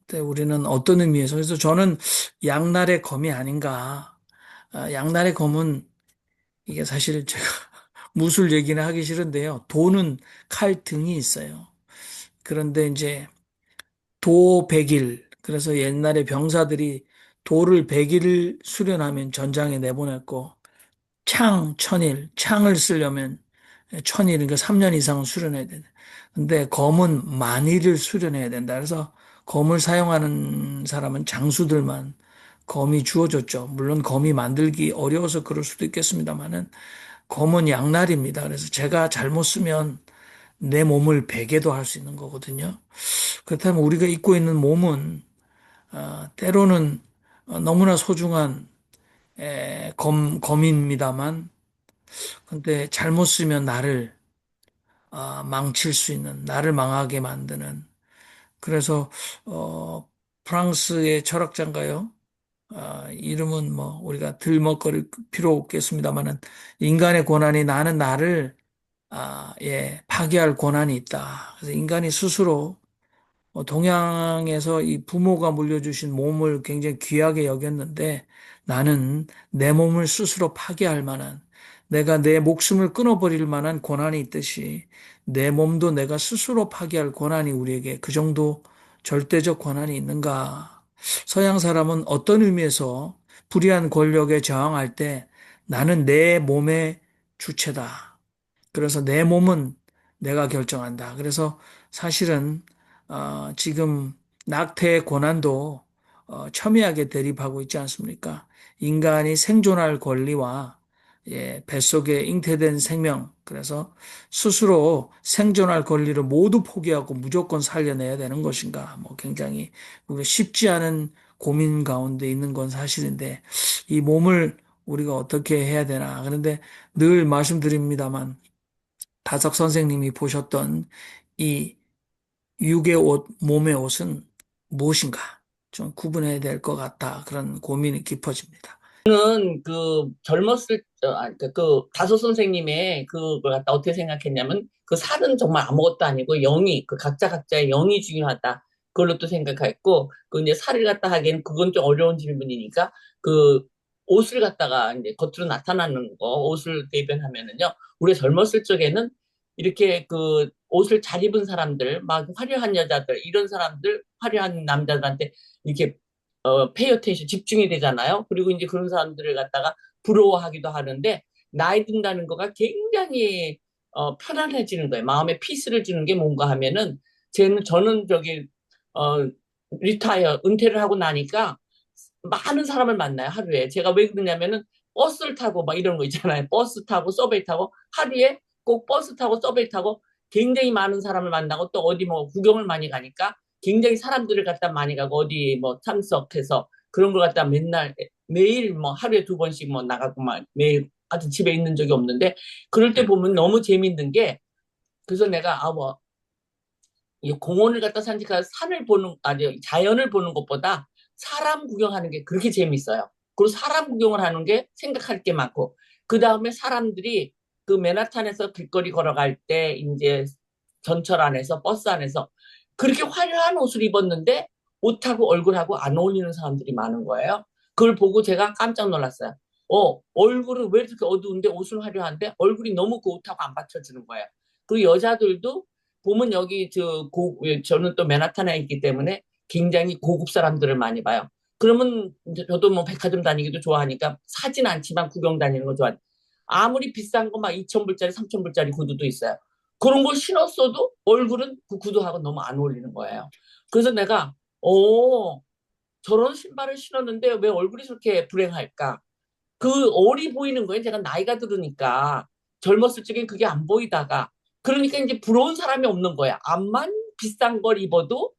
근데 우리는 어떤 의미에서, 그래서 저는 양날의 검이 아닌가. 양날의 검은 이게 사실 제가 무술 얘기는 하기 싫은데요. 도는 칼 등이 있어요. 그런데 이제 도 100일, 그래서 옛날에 병사들이 도를 100일 수련하면 전장에 내보냈고, 창 1000일, 창을 쓰려면 1000일, 그러니까 3년 이상은 수련해야 된다. 근데 검은 만일을 수련해야 된다. 그래서 검을 사용하는 사람은 장수들만 검이 주어졌죠. 물론 검이 만들기 어려워서 그럴 수도 있겠습니다만은 검은 양날입니다. 그래서 제가 잘못 쓰면 내 몸을 베개도 할 수 있는 거거든요. 그렇다면 우리가 입고 있는 몸은 때로는 너무나 소중한 검입니다만, 근데 잘못 쓰면 나를 망칠 수 있는, 나를 망하게 만드는. 그래서 프랑스의 철학자인가요? 이름은 뭐 우리가 들먹거릴 필요 없겠습니다만은 인간의 권한이 나는 나를 파괴할 권한이 있다. 그래서 인간이 스스로 동양에서 이 부모가 물려주신 몸을 굉장히 귀하게 여겼는데 나는 내 몸을 스스로 파괴할 만한 내가 내 목숨을 끊어버릴 만한 권한이 있듯이 내 몸도 내가 스스로 파괴할 권한이 우리에게 그 정도 절대적 권한이 있는가? 서양 사람은 어떤 의미에서 불의한 권력에 저항할 때 나는 내 몸의 주체다. 그래서 내 몸은 내가 결정한다. 그래서 사실은 지금 낙태의 고난도 첨예하게 대립하고 있지 않습니까? 인간이 생존할 권리와 뱃속에 잉태된 생명, 그래서 스스로 생존할 권리를 모두 포기하고 무조건 살려내야 되는 것인가? 뭐 굉장히 우리가 쉽지 않은 고민 가운데 있는 건 사실인데 이 몸을 우리가 어떻게 해야 되나? 그런데 늘 말씀드립니다만 다석 선생님이 보셨던 이 육의 옷, 몸의 옷은 무엇인가? 좀 구분해야 될 것 같다. 그런 고민이 깊어집니다. 그 젊었을 그 다소 선생님의 그걸 갖다 어떻게 생각했냐면 그 살은 정말 아무것도 아니고 영이 그 각자의 영이 중요하다. 그걸로 또 생각했고 그 이제 살을 갖다 하기에는 그건 좀 어려운 질문이니까 그 옷을 갖다가 이제 겉으로 나타나는 거 옷을 대변하면은요 우리 젊었을 적에는 이렇게 그 옷을 잘 입은 사람들 막 화려한 여자들 이런 사람들 화려한 남자들한테 이렇게 페이어테이션 집중이 되잖아요. 그리고 이제 그런 사람들을 갖다가 부러워하기도 하는데 나이 든다는 거가 굉장히 편안해지는 거예요. 마음에 피스를 주는 게 뭔가 하면은 저는 저기 어, 은퇴를 하고 나니까 많은 사람을 만나요, 하루에. 제가 왜 그러냐면은 버스를 타고 막 이런 거 있잖아요. 버스 타고 서베이 타고 하루에 꼭 버스 타고 서베이 타고 굉장히 많은 사람을 만나고 또 어디 뭐 구경을 많이 가니까 굉장히 사람들을 갖다 많이 가고 어디 뭐 참석해서 그런 걸 갖다 맨날 매일 뭐 하루에 2번씩 뭐 나가고 막 매일 아주 집에 있는 적이 없는데 그럴 때 보면 너무 재밌는 게 그래서 내가 뭐 이 공원을 갖다 산책해서 산을 보는 아니 자연을 보는 것보다 사람 구경하는 게 그렇게 재밌어요. 그리고 사람 구경을 하는 게 생각할 게 많고 그 다음에 사람들이 그 맨하탄에서 길거리 걸어갈 때 이제 전철 안에서 버스 안에서 그렇게 화려한 옷을 입었는데 옷하고 얼굴하고 안 어울리는 사람들이 많은 거예요. 그걸 보고 제가 깜짝 놀랐어요. 얼굴은 왜 이렇게 어두운데 옷은 화려한데 얼굴이 너무 그 옷하고 안 받쳐주는 거예요. 그리고 여자들도 보면 여기 저는 또 맨하탄에 있기 때문에 굉장히 고급 사람들을 많이 봐요. 그러면 이제 저도 뭐 백화점 다니기도 좋아하니까 사진 않지만 구경 다니는 거 좋아해요. 아무리 비싼 거 막 2,000불짜리, 3,000불짜리 구두도 있어요. 그런 걸 신었어도 얼굴은 그 구두하고 너무 안 어울리는 거예요. 그래서 내가 저런 신발을 신었는데 왜 얼굴이 저렇게 불행할까? 그 얼이 보이는 거예요. 제가 나이가 들으니까 젊었을 적엔 그게 안 보이다가 그러니까 이제 부러운 사람이 없는 거야. 암만 비싼 걸 입어도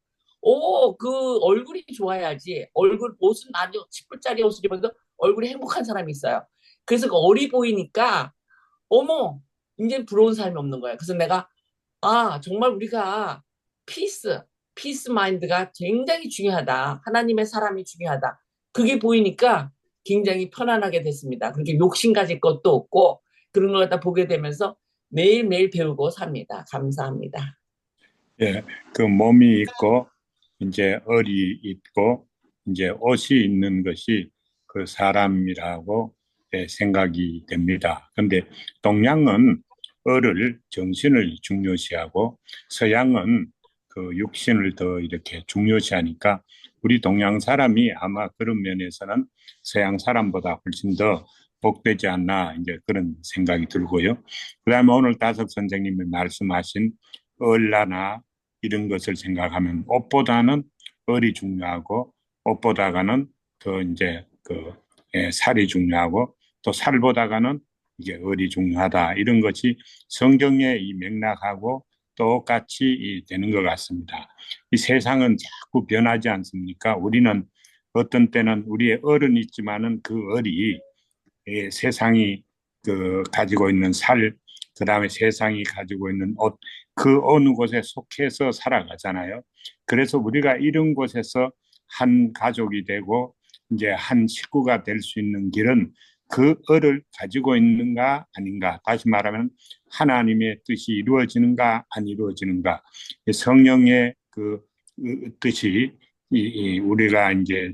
그 얼굴이 좋아야지. 옷은 아주 10불짜리 옷을 입어도 얼굴이 행복한 사람이 있어요. 그래서 그 얼이 보이니까 어머 이제 부러운 사람이 없는 거야. 그래서 내가 정말 우리가 피스, 피스 마인드가 굉장히 중요하다. 하나님의 사람이 중요하다. 그게 보이니까 굉장히 편안하게 됐습니다. 그렇게 욕심 가질 것도 없고 그런 걸 갖다 보게 되면서 매일매일 배우고 삽니다. 감사합니다. 예, 그 몸이 있고 이제 얼이 있고 이제 옷이 있는 것이 그 사람이라고 생각이 됩니다. 근데 동양은 얼을 정신을 중요시하고 서양은 그 육신을 더 이렇게 중요시하니까 우리 동양 사람이 아마 그런 면에서는 서양 사람보다 훨씬 더 복되지 않나 이제 그런 생각이 들고요. 그다음에 오늘 다석 선생님이 말씀하신 얼라나 이런 것을 생각하면 옷보다는 얼이 중요하고 옷보다가는 더 이제 살이 중요하고 또 살보다가는 이게 얼이 중요하다 이런 것이 성경의 이 맥락하고 똑같이 되는 것 같습니다. 이 세상은 자꾸 변하지 않습니까? 우리는 어떤 때는 우리의 얼은 있지만은 그 얼이 세상이 가지고 있는 살, 그 다음에 세상이 가지고 있는 옷, 그 어느 곳에 속해서 살아가잖아요. 그래서 우리가 이런 곳에서 한 가족이 되고 이제 한 식구가 될 수 있는 길은 그 을을 가지고 있는가 아닌가. 다시 말하면 하나님의 뜻이 이루어지는가 안 이루어지는가. 성령의 뜻이 우리가 이제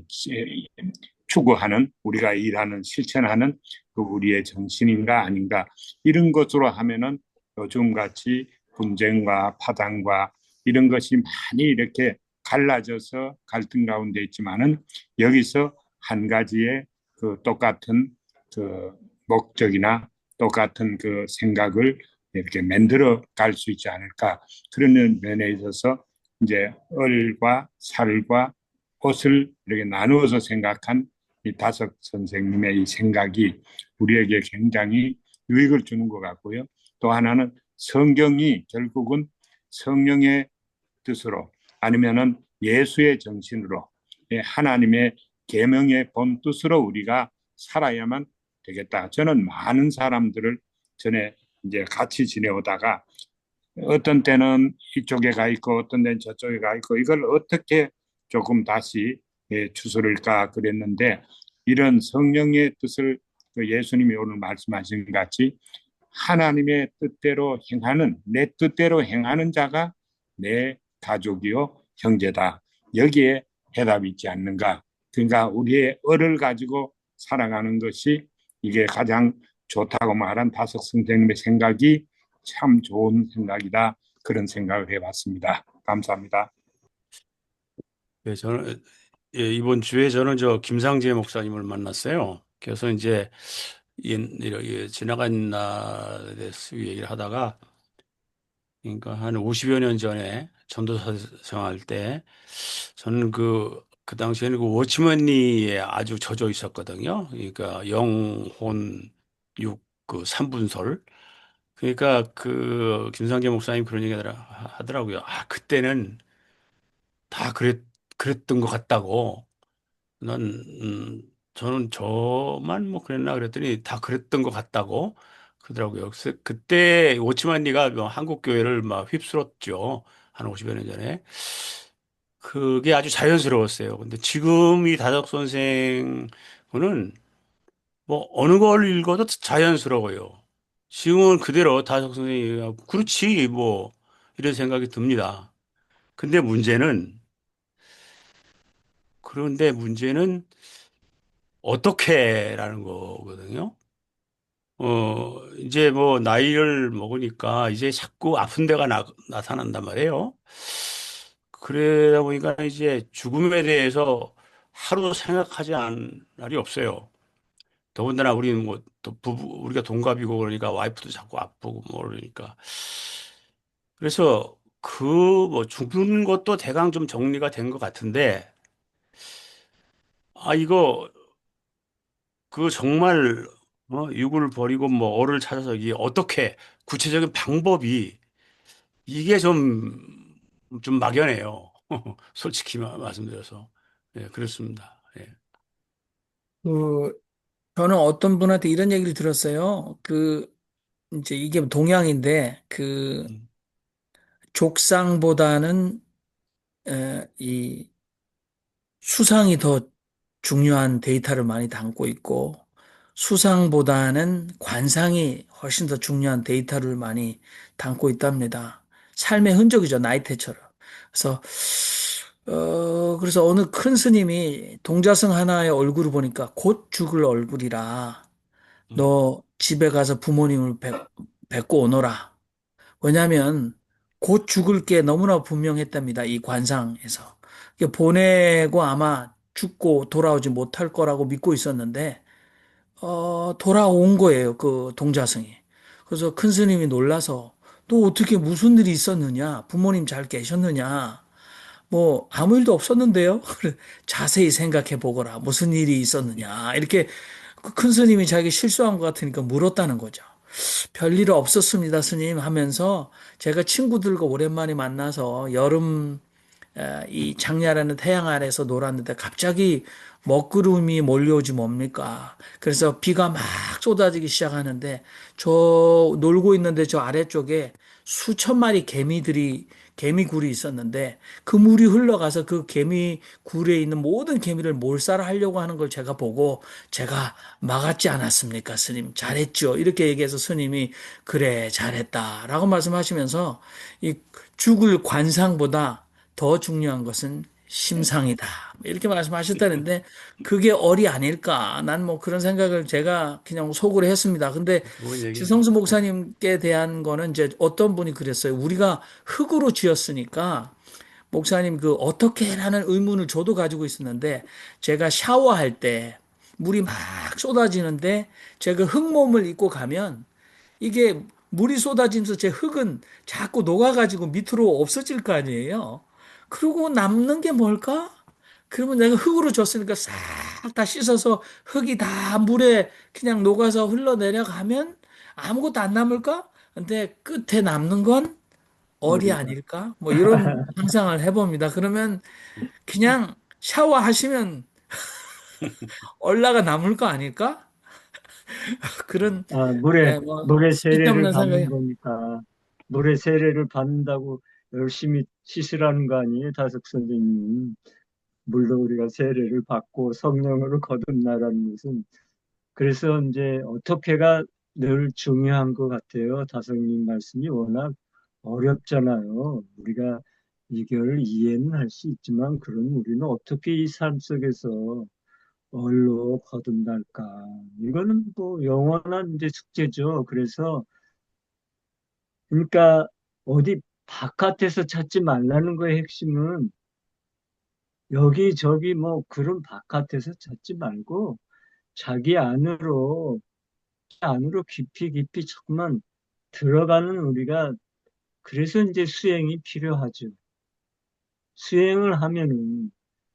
추구하는 우리가 일하는 실천하는 그 우리의 정신인가 아닌가 이런 것으로 하면은 요즘같이 분쟁과 파당과 이런 것이 많이 이렇게 갈라져서 갈등 가운데 있지만은 여기서 한 가지의 그 똑같은 그 목적이나 똑같은 그 생각을 이렇게 만들어 갈 수 있지 않을까 그런 면에 있어서 이제 얼과 살과 옷을 이렇게 나누어서 생각한 이 다섯 선생님의 이 생각이 우리에게 굉장히 유익을 주는 것 같고요. 또 하나는 성경이 결국은 성령의 뜻으로 아니면은 예수의 정신으로 하나님의 계명의 본 뜻으로 우리가 살아야만 되겠다. 저는 많은 사람들을 전에 이제 같이 지내오다가 어떤 때는 이쪽에 가 있고 어떤 때는 저쪽에 가 있고 이걸 어떻게 조금 다시 추스를까 그랬는데 이런 성령의 뜻을 예수님이 오늘 말씀하신 것 같이 하나님의 뜻대로 행하는 내 뜻대로 행하는 자가 내 가족이요 형제다. 여기에 해답이 있지 않는가. 그러니까 우리의 을을 가지고 살아가는 것이 이게 가장 좋다고 말한 다섯 선생님의 생각이 참 좋은 생각이다. 그런 생각을 해봤습니다. 감사합니다. 예, 저는 이번 주에 저는 저 김상재 목사님을 만났어요. 그래서 이제 이렇게 지나간 날에 대해서 얘기를 하다가 그러니까 한 50여 년 전에 전도사 생활할 때 저는 그 당시에는 그 워치먼리에 아주 젖어 있었거든요. 그러니까 영혼 육 그 삼분설. 그러니까 그 김상재 목사님 그런 얘기 하더라고요. 아, 그때는 다 그랬던 것 같다고. 난, 저는 저만 뭐 그랬나 그랬더니 다 그랬던 것 같다고 그러더라고요. 그래서 그때 오치만리가 뭐 한국 교회를 막 휩쓸었죠. 한 50여 년 전에. 그게 아주 자연스러웠어요. 근데 지금 이 다적 선생은 뭐 어느 걸 읽어도 자연스러워요. 지금은 그대로 다적 선생이 그렇지 뭐 이런 생각이 듭니다. 근데 문제는 어떻게라는 거거든요. 이제 뭐 나이를 먹으니까 이제 자꾸 아픈 데가 나타난단 말이에요. 그러다 보니까 이제 죽음에 대해서 하루 생각하지 않은 날이 없어요. 더군다나 우리는 뭐 또 우리가 동갑이고 그러니까 와이프도 자꾸 아프고 뭐 그러니까. 그래서 그 뭐 죽는 것도 대강 좀 정리가 된 것 같은데, 아, 이거 정말 육을 버리고 뭐 어를 찾아서 이게 어떻게 구체적인 방법이 이게 좀 막연해요. 솔직히 말씀드려서. 예, 그렇습니다. 예. 그, 저는 어떤 분한테 이런 얘기를 들었어요. 이제 이게 동양인데, 음, 족상보다는, 이 수상이 더 중요한 데이터를 많이 담고 있고 수상보다는 관상이 훨씬 더 중요한 데이터를 많이 담고 있답니다. 삶의 흔적이죠, 나이테처럼. 그래서 그래서 어느 큰 스님이 동자승 하나의 얼굴을 보니까 곧 죽을 얼굴이라 너 집에 가서 부모님을 뵙고 오너라. 왜냐하면 곧 죽을 게 너무나 분명했답니다. 이 관상에서. 보내고 아마 죽고 돌아오지 못할 거라고 믿고 있었는데, 돌아온 거예요. 그 동자승이. 그래서 큰 스님이 놀라서 또 어떻게 무슨 일이 있었느냐? 부모님 잘 계셨느냐? 뭐 아무 일도 없었는데요. 그래, 자세히 생각해 보거라. 무슨 일이 있었느냐? 이렇게 그 큰 스님이 자기 실수한 것 같으니까 물었다는 거죠. 별일 없었습니다, 스님 하면서 제가 친구들과 오랜만에 만나서 여름 이 장야라는 태양 아래서 놀았는데 갑자기 먹구름이 몰려오지 뭡니까? 그래서 비가 막 쏟아지기 시작하는데 저 놀고 있는데 저 아래쪽에 수천 마리 개미굴이 있었는데 그 물이 흘러가서 그 개미굴에 있는 모든 개미를 몰살하려고 하는 걸 제가 보고 제가 막았지 않았습니까, 스님? 잘했죠. 이렇게 얘기해서 스님이 그래, 잘했다라고 말씀하시면서 이 죽을 관상보다 더 중요한 것은 심상이다. 이렇게 말씀하셨다는데 그게 얼이 아닐까. 난 뭐 그런 생각을 제가 그냥 속으로 했습니다. 근데 좋은 얘기입니다. 지성수 목사님께 대한 거는 이제 어떤 분이 그랬어요. 우리가 흙으로 지었으니까 목사님 그 어떻게 라는 의문을 저도 가지고 있었는데 제가 샤워할 때 물이 막 쏟아지는데 제가 흙몸을 입고 가면 이게 물이 쏟아지면서 제 흙은 자꾸 녹아가지고 밑으로 없어질 거 아니에요. 그리고 남는 게 뭘까? 그러면 내가 흙으로 줬으니까 싹 다 씻어서 흙이 다 물에 그냥 녹아서 흘러내려가면 아무것도 안 남을까? 근데 끝에 남는 건 얼이 어리다. 아닐까? 뭐 이런 상상을 해봅니다. 그러면 그냥 샤워하시면 얼라가 남을 거 아닐까? 그런 아, 물에 세례를 쓸데없는 생각이. 받는 거니까, 물에 세례를 받는다고 열심히 씻으라는 거 아니에요, 다석 선생님? 물로 우리가 세례를 받고 성령으로 거듭나라는 것은. 그래서 이제 어떻게가 늘 중요한 것 같아요. 다성님 말씀이 워낙 어렵잖아요. 우리가 이걸 이해는 할 수 있지만, 그럼 우리는 어떻게 이 삶 속에서 얼로 거듭날까? 이거는 뭐 영원한 이제 숙제죠. 그래서 그러니까 어디 바깥에서 찾지 말라는 거의 핵심은 여기저기 뭐 그런 바깥에서 찾지 말고 자기 안으로 깊이 깊이 조금만 들어가는 우리가 그래서 이제 수행이 필요하죠. 수행을 하면은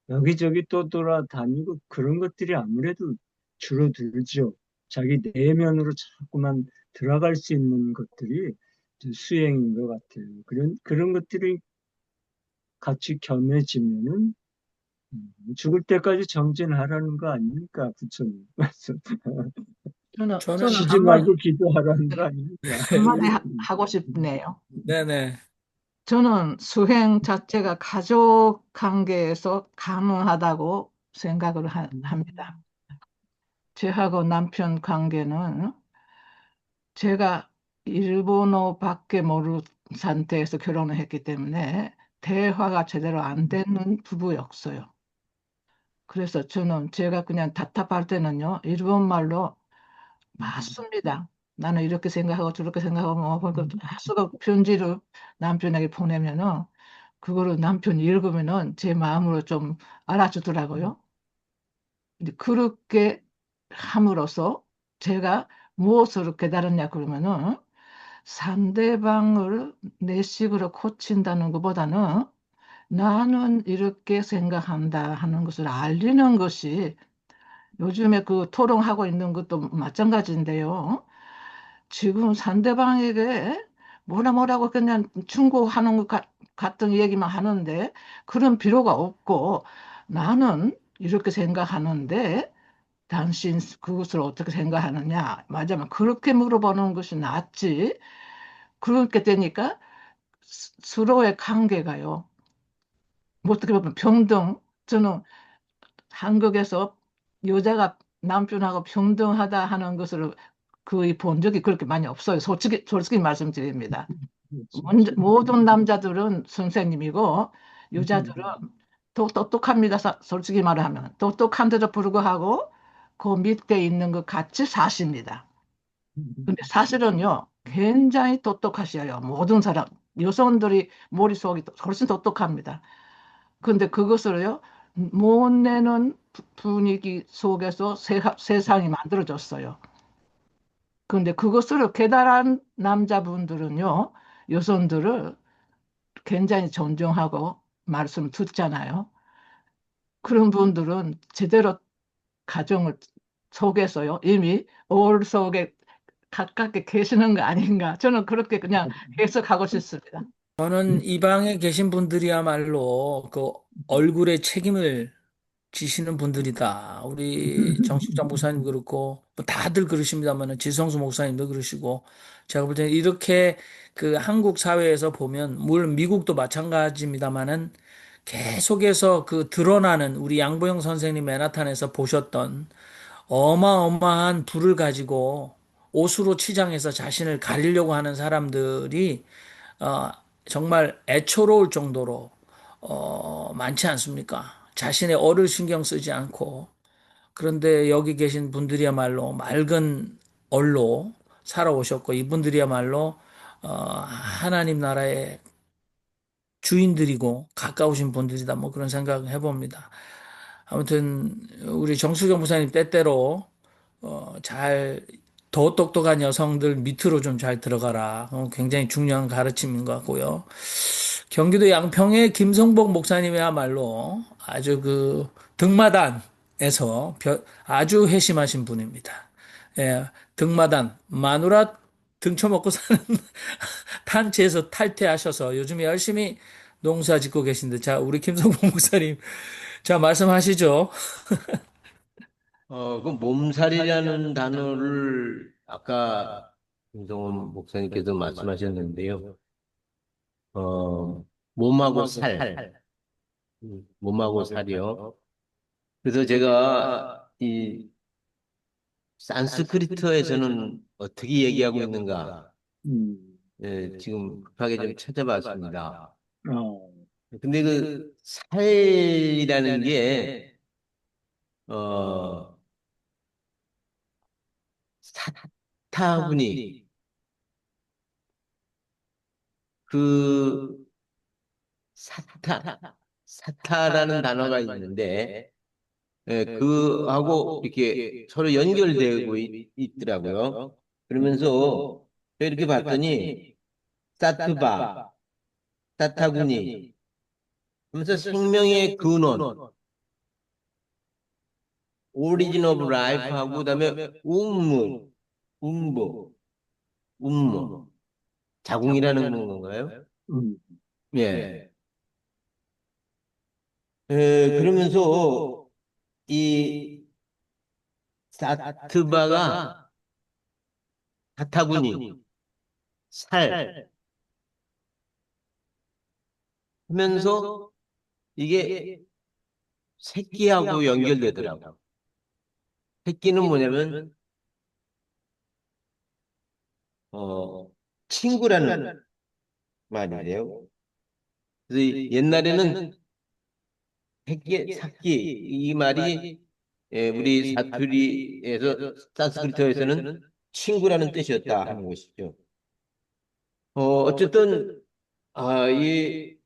여기저기 또 돌아다니고 그런 것들이 아무래도 줄어들죠. 자기 내면으로 자꾸만 들어갈 수 있는 것들이 이제 수행인 것 같아요. 그런 것들이 같이 겸해지면은 죽을 때까지 정진하라는 거 아닙니까? 부처님 말씀. 저는 쉬지 말고 기도하라는 거 아닙니까? 한마디 하고 싶네요. 네네. 저는 수행 자체가 가족 관계에서 가능하다고 생각을 합니다. 저하고 남편 관계는 제가 일본어밖에 모르는 상태에서 결혼을 했기 때문에 대화가 제대로 안 되는 부부였어요. 그래서 저는 제가 그냥 답답할 때는요, 일본말로 맞습니다. 나는 이렇게 생각하고 저렇게 생각하고 뭐 수가 편지를 남편에게 보내면은 그거를 남편이 읽으면은 제 마음으로 좀 알아주더라고요. 근데 그렇게 함으로써 제가 무엇을 깨달았냐 그러면은 상대방을 내 식으로 고친다는 것보다는 나는 이렇게 생각한다 하는 것을 알리는 것이 요즘에 그 토론하고 있는 것도 마찬가지인데요. 지금 상대방에게 뭐라고 그냥 충고하는 것 같은 얘기만 하는데 그런 필요가 없고 나는 이렇게 생각하는데 당신 그것을 어떻게 생각하느냐? 맞아면 그렇게 물어보는 것이 낫지. 그렇게 되니까 서로의 관계가요. 뭐 어떻게 보면 평등. 저는 한국에서 여자가 남편하고 평등하다 하는 것을 거의 본 적이 그렇게 많이 없어요. 솔직히 말씀드립니다. 모든 남자들은 선생님이고 여자들은 똑똑합니다. 솔직히 말하면 똑똑한데도 불구하고 그 밑에 있는 것 같이 사십니다. 근데 사실은요, 굉장히 똑똑하셔요. 모든 사람, 여성들이 머릿속이 훨씬 똑똑합니다. 근데 그것을요, 못 내는 분위기 속에서 세상이 만들어졌어요. 근데 그것을 깨달은 남자분들은요, 여성들을 굉장히 존중하고 말씀 듣잖아요. 그런 분들은 제대로 가정을 속에서요, 이미 올 속에 가깝게 계시는 거 아닌가. 저는 그렇게 그냥 해석하고 싶습니다. 저는 이 방에 계신 분들이야말로 그 얼굴에 책임을 지시는 분들이다. 우리 정식장 목사님 그렇고 뭐 다들 그러십니다만은 지성수 목사님도 그러시고 제가 볼 때는 이렇게 그 한국 사회에서 보면 물론 미국도 마찬가지입니다만은 계속해서 그 드러나는 우리 양보영 선생님 맨하탄에서 보셨던 어마어마한 불을 가지고 옷으로 치장해서 자신을 가리려고 하는 사람들이 어, 정말 애처로울 정도로 많지 않습니까? 자신의 얼을 신경 쓰지 않고 그런데 여기 계신 분들이야말로 맑은 얼로 살아오셨고 이분들이야말로 하나님 나라의 주인들이고 가까우신 분들이다 뭐 그런 생각을 해봅니다. 아무튼 우리 정수경 목사님 때때로 잘 더 똑똑한 여성들 밑으로 좀 잘 들어가라. 굉장히 중요한 가르침인 것 같고요. 경기도 양평의 김성복 목사님이야말로 아주 그 등마단에서 아주 회심하신 분입니다. 예, 등마단 마누라 등쳐먹고 사는 탄지에서 탈퇴하셔서 요즘에 열심히 농사 짓고 계신데 자 우리 김성복 목사님 자 말씀하시죠. 그 몸살이라는 단어를 아까 김성원 목사님께서 말씀하셨는데요. 몸하고 몸하고 살이요. 그래서 제가 이 산스크리트어에서는 어떻게 얘기하고 있는가, 지금 급하게 좀 찾아봤습니다. 근데 그 살이라는 게, 사타구니, 그, 사타라는 단어가 있는데, 그하고 이렇게 서로 연결되고 있더라고요. 그러면서 이렇게 봤더니, 사트바, 사타구니, 하면서 생명의 근원, 오리진 오브 라이프하고 그다음에 음무, 자궁이라는 건가요? 예. 그러면서 이 사트바가 사타구니, 살 하면서 이게 새끼하고 연결되더라고. 새끼는 뭐냐면 친구라는 말이에요. 그래서 옛날에는 새끼 이 말이 우리 사투리에서 산스크리트어에서는 친구라는 뜻이었다 하는 것이죠. 어쨌든 이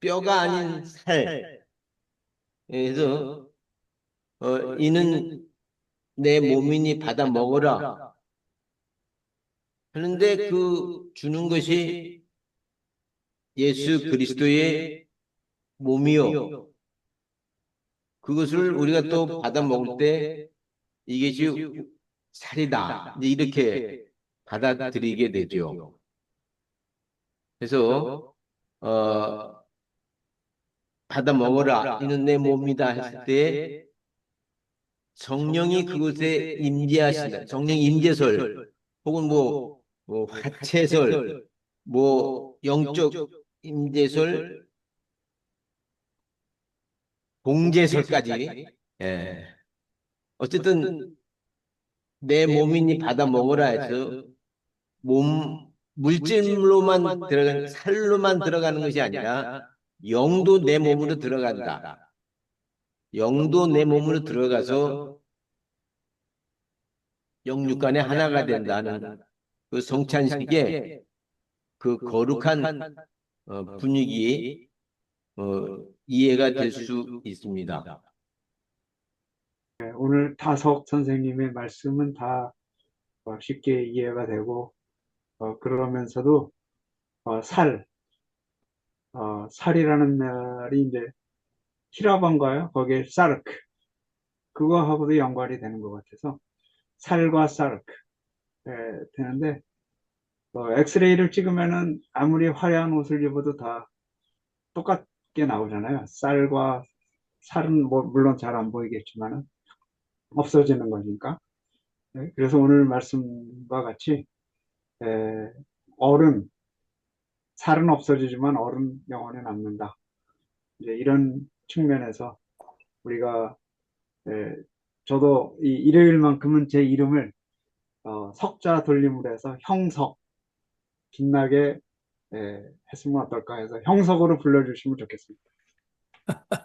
뼈가 아닌 살에서 이는 내 몸이니 받아 먹어라 하는데 그 주는 것이 예수 그리스도의 몸이요. 그것을 우리가 또 받아 먹을 때 이것이 살이다. 이제 이렇게 받아들이게 되죠. 그래서 받아 먹어라. 이는 내 몸이다 했을 때 성령이 그곳에 임재하신다. 성령 임재설 혹은 뭐 화채설 뭐 영적 임재설 봉제설까지. 예. 어쨌든 내 몸이니 받아 먹으라 해서 물질로만 들어가는, 살로만 들어가는 것이 아니라 영도 내 몸으로 들어간다. 영도 내 몸으로 들어가서 영육간에 하나가 된다는 그 성찬식의 그 거룩한 분위기 이해가 될 수 있습니다. 오늘 다석 선생님의 말씀은 다 쉽게 이해가 되고, 그러면서도 살이라는 말이 이제 히라반가요? 거기에 사르크, 그거하고도 연관이 되는 것 같아서 살과 사르크 되는데, 엑스레이를 찍으면은 아무리 화려한 옷을 입어도 다 똑같게 나오잖아요. 살은 물론 잘 안 보이겠지만은 없어지는 거니까. 네, 그래서 오늘 말씀과 같이 에, 어른, 살은 없어지지만 어른 영혼에 남는다. 이제 이런 측면에서 우리가 저도 이 일요일만큼은 제 이름을 석자 돌림으로 해서 형석, 빛나게 했으면 어떨까 해서 형석으로 불러주시면 좋겠습니다.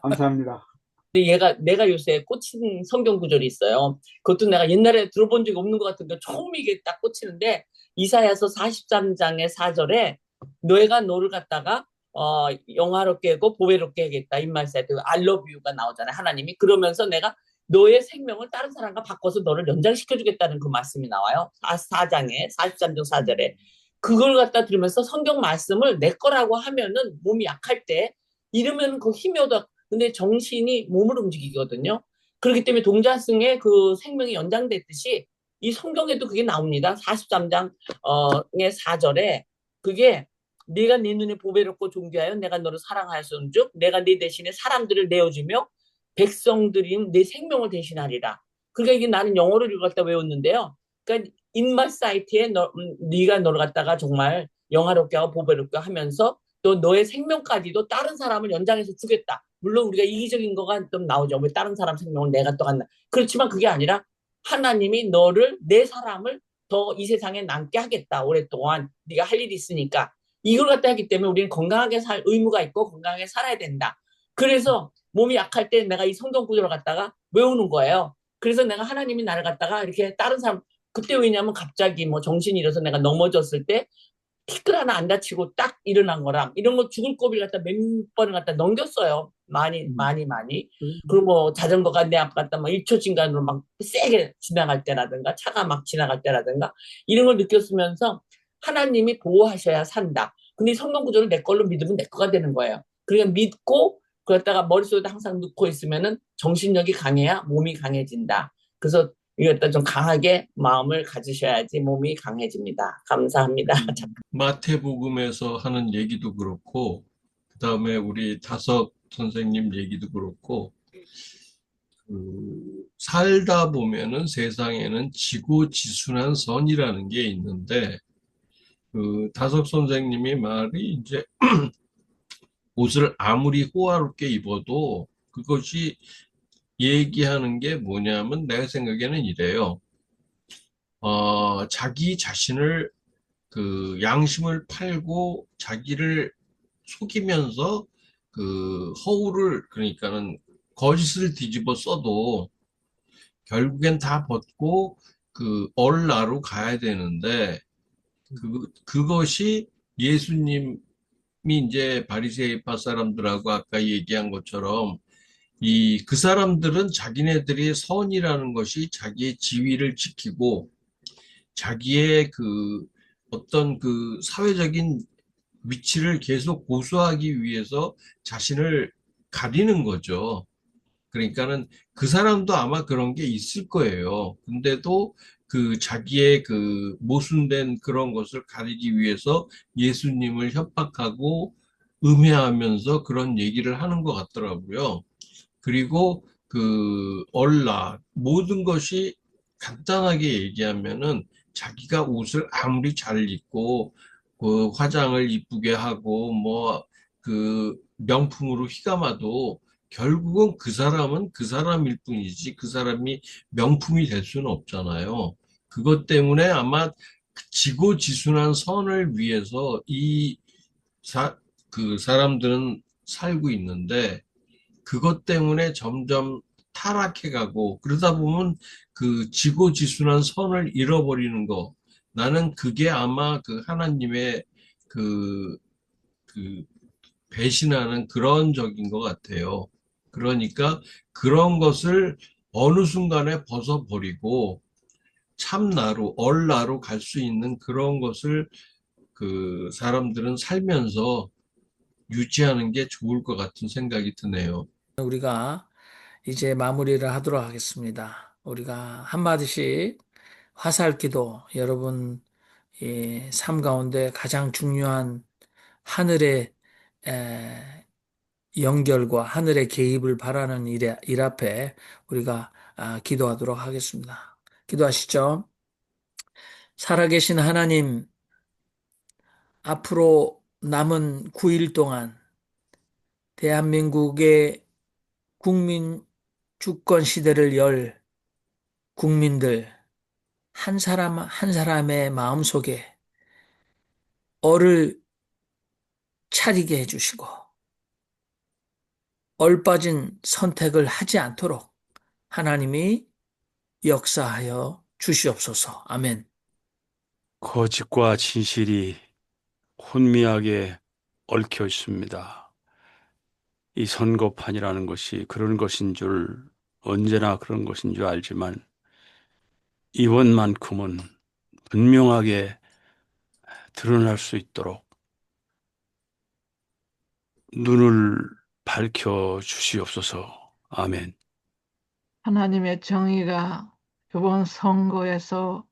감사합니다. 근데 내가 요새 꽂힌 성경 구절이 있어요. 그것도 내가 옛날에 들어본 적이 없는 것 같은데 처음 이게 딱 꽂히는데, 이사야서 43장의 4절에 너희가 너를 갖다가 영화롭게 하고 보배롭게 하겠다, 인말사에 I love you가 나오잖아요. 하나님이 그러면서 내가 너의 생명을 다른 사람과 바꿔서 너를 연장시켜 주겠다는 그 말씀이 나와요. 4장에 43장 4절에. 그걸 갖다 들으면서 성경 말씀을 내 거라고 하면은 몸이 약할 때 이러면 그 힘이 얻어. 근데 정신이 몸을 움직이거든요. 그렇기 때문에 동자승의 그 생명이 연장됐듯이 이 성경에도 그게 나옵니다. 43장의 4절에 그게 네가 네 눈에 보배롭고 존귀하여 내가 너를 사랑하였은즉 내가 네 대신에 사람들을 내어주며 백성들이 내 생명을 대신하리라. 그러니까 이게 나는 영어를 이걸 갖다 외웠는데요. 그러니까 인말 사이트에 네가 너를 갖다가 정말 영화롭게 하고 보배롭게 하면서 또 너의 생명까지도 다른 사람을 연장해서 주겠다. 물론 우리가 이기적인 거가 좀 나오죠. 왜 다른 사람 생명을 내가 또 간다. 그렇지만 그게 아니라 하나님이 너를, 내 사람을 더 이 세상에 남게 하겠다. 오랫동안 네가 할 일이 있으니까. 이걸 갖다 하기 때문에 우리는 건강하게 살 의무가 있고 건강하게 살아야 된다. 그래서 몸이 약할 때 내가 이 성경 구절을 갖다가 외우는 거예요. 그래서 내가 하나님이 나를 갖다가 이렇게 다른 사람, 그때 왜냐면 갑자기 뭐 정신이 잃어서 내가 넘어졌을 때 티끌 하나 안 다치고 딱 일어난 거랑 이런 거 죽을 고비를 갖다 몇 번을 갖다 넘겼어요. 많이. 그리고 뭐 자전거가 내 앞 갔다 막 1초 진간으로 막 세게 지나갈 때라든가 차가 막 지나갈 때라든가 이런 걸 느꼈으면서 하나님이 보호하셔야 산다. 근데 이 성경 구조를 내 걸로 믿으면 내 거가 되는 거예요. 그러니까 믿고 그랬다가 머릿속에 항상 넣고 있으면은 정신력이 강해야 몸이 강해진다. 그래서 이것도 좀 강하게 마음을 가지셔야지 몸이 강해집니다. 감사합니다. 마태복음에서 하는 얘기도 그렇고, 그 다음에 우리 다석 선생님 얘기도 그렇고, 살다 보면은 세상에는 지고지순한 선이라는 게 있는데, 다석 선생님이 말이 이제 옷을 아무리 호화롭게 입어도 그것이 얘기하는 게 뭐냐면 내가 생각에는 이래요. 자기 자신을 그 양심을 팔고 자기를 속이면서 그 허울을, 그러니까는 거짓을 뒤집어 써도 결국엔 다 벗고 그 얼라로 가야 되는데, 그것이 예수님이 이제 바리새파 사람들하고 아까 얘기한 것처럼 그 사람들은 자기네들이 선이라는 것이 자기의 지위를 지키고 자기의 그 어떤 그 사회적인 위치를 계속 고수하기 위해서 자신을 가리는 거죠. 그러니까는 그 사람도 아마 그런 게 있을 거예요. 근데도 그 자기의 그 모순된 그런 것을 가리기 위해서 예수님을 협박하고 음해하면서 그런 얘기를 하는 것 같더라고요. 그리고 그 모든 것이 간단하게 얘기하면은 자기가 옷을 아무리 잘 입고 그 화장을 이쁘게 하고 뭐 그 명품으로 휘감아도 결국은 그 사람은 그 사람일 뿐이지 그 사람이 명품이 될 수는 없잖아요. 그것 때문에 아마 지고지순한 선을 위해서 그 사람들은 살고 있는데 그것 때문에 점점 타락해가고 그러다 보면 그 지고지순한 선을 잃어버리는 거. 나는 그게 아마 그 하나님의 그, 그 배신하는 그런 적인 것 같아요. 그러니까 그런 것을 어느 순간에 벗어버리고 참나로, 얼나로 갈 수 있는 그런 것을 그 사람들은 살면서 유지하는 게 좋을 것 같은 생각이 드네요. 우리가 이제 마무리를 하도록 하겠습니다. 우리가 한마디씩 화살기도 여러분 삶 가운데 가장 중요한 하늘의 연결과 하늘의 개입을 바라는 일 앞에 우리가 기도하도록 하겠습니다. 기도하시죠. 살아계신 하나님, 앞으로 남은 9일 동안 대한민국의 국민 주권 시대를 열 국민들 한 사람 한 사람의 마음속에 얼을 차리게 해주시고 얼빠진 선택을 하지 않도록 하나님이 역사하여 주시옵소서. 아멘. 거짓과 진실이 혼미하게 얽혀 있습니다. 이 선거판이라는 것이 그런 것인 줄 언제나 그런 것인 줄 알지만 이번만큼은 분명하게 드러날 수 있도록 눈을 밝혀 주시옵소서. 아멘. 하나님의 정의가 이번 선거에서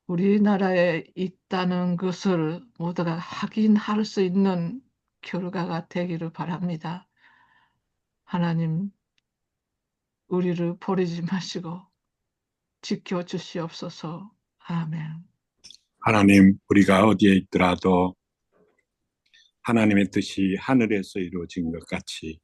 우리나라에 있다는 것을 모두가 확인할 수 있는 결과가 되기를 바랍니다. 하나님, 우리를 버리지 마시고 지켜주시옵소서. 아멘. 하나님, 우리가 어디에 있더라도 하나님의 뜻이 하늘에서 이루어진 것 같이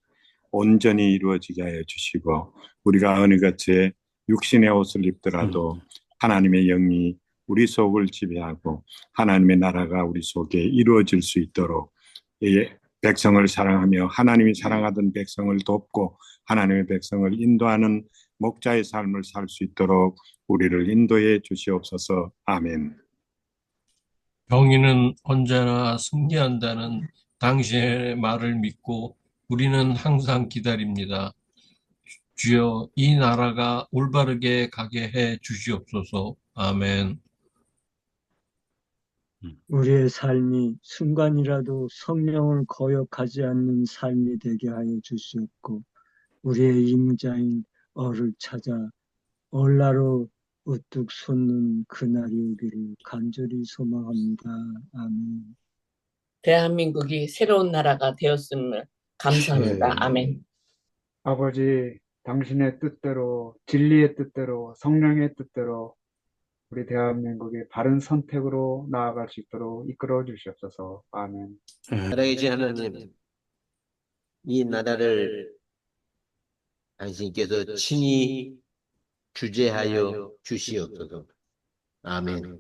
온전히 이루어지게 하여 주시고, 우리가 어느 것에 육신의 옷을 입더라도 하나님의 영이 우리 속을 지배하고 하나님의 나라가 우리 속에 이루어질 수 있도록 백성을 사랑하며 하나님이 사랑하던 백성을 돕고 하나님의 백성을 인도하는 목자의 삶을 살 수 있도록 우리를 인도해 주시옵소서. 아멘. 정의는 언제나 승리한다는 당신의 말을 믿고 우리는 항상 기다립니다. 주여, 이 나라가 올바르게 가게 해 주시옵소서. 아멘. 우리의 삶이 순간이라도 성령을 거역하지 않는 삶이 되게 하여 주시옵고 우리의 임자인 얼을 찾아 얼라로 우뚝 솟는 그날이 오기를 간절히 소망합니다. 아멘. 대한민국이 새로운 나라가 되었음을 감사합니다. 아멘. 아버지, 당신의 뜻대로, 진리의 뜻대로, 성령의 뜻대로 우리 대한민국이 바른 선택으로 나아갈 수 있도록 이끌어 주시옵소서. 아멘. 살아계신 하나님, 이 나라를 당신께서 친히 주재하여 주시옵소서. 아멘.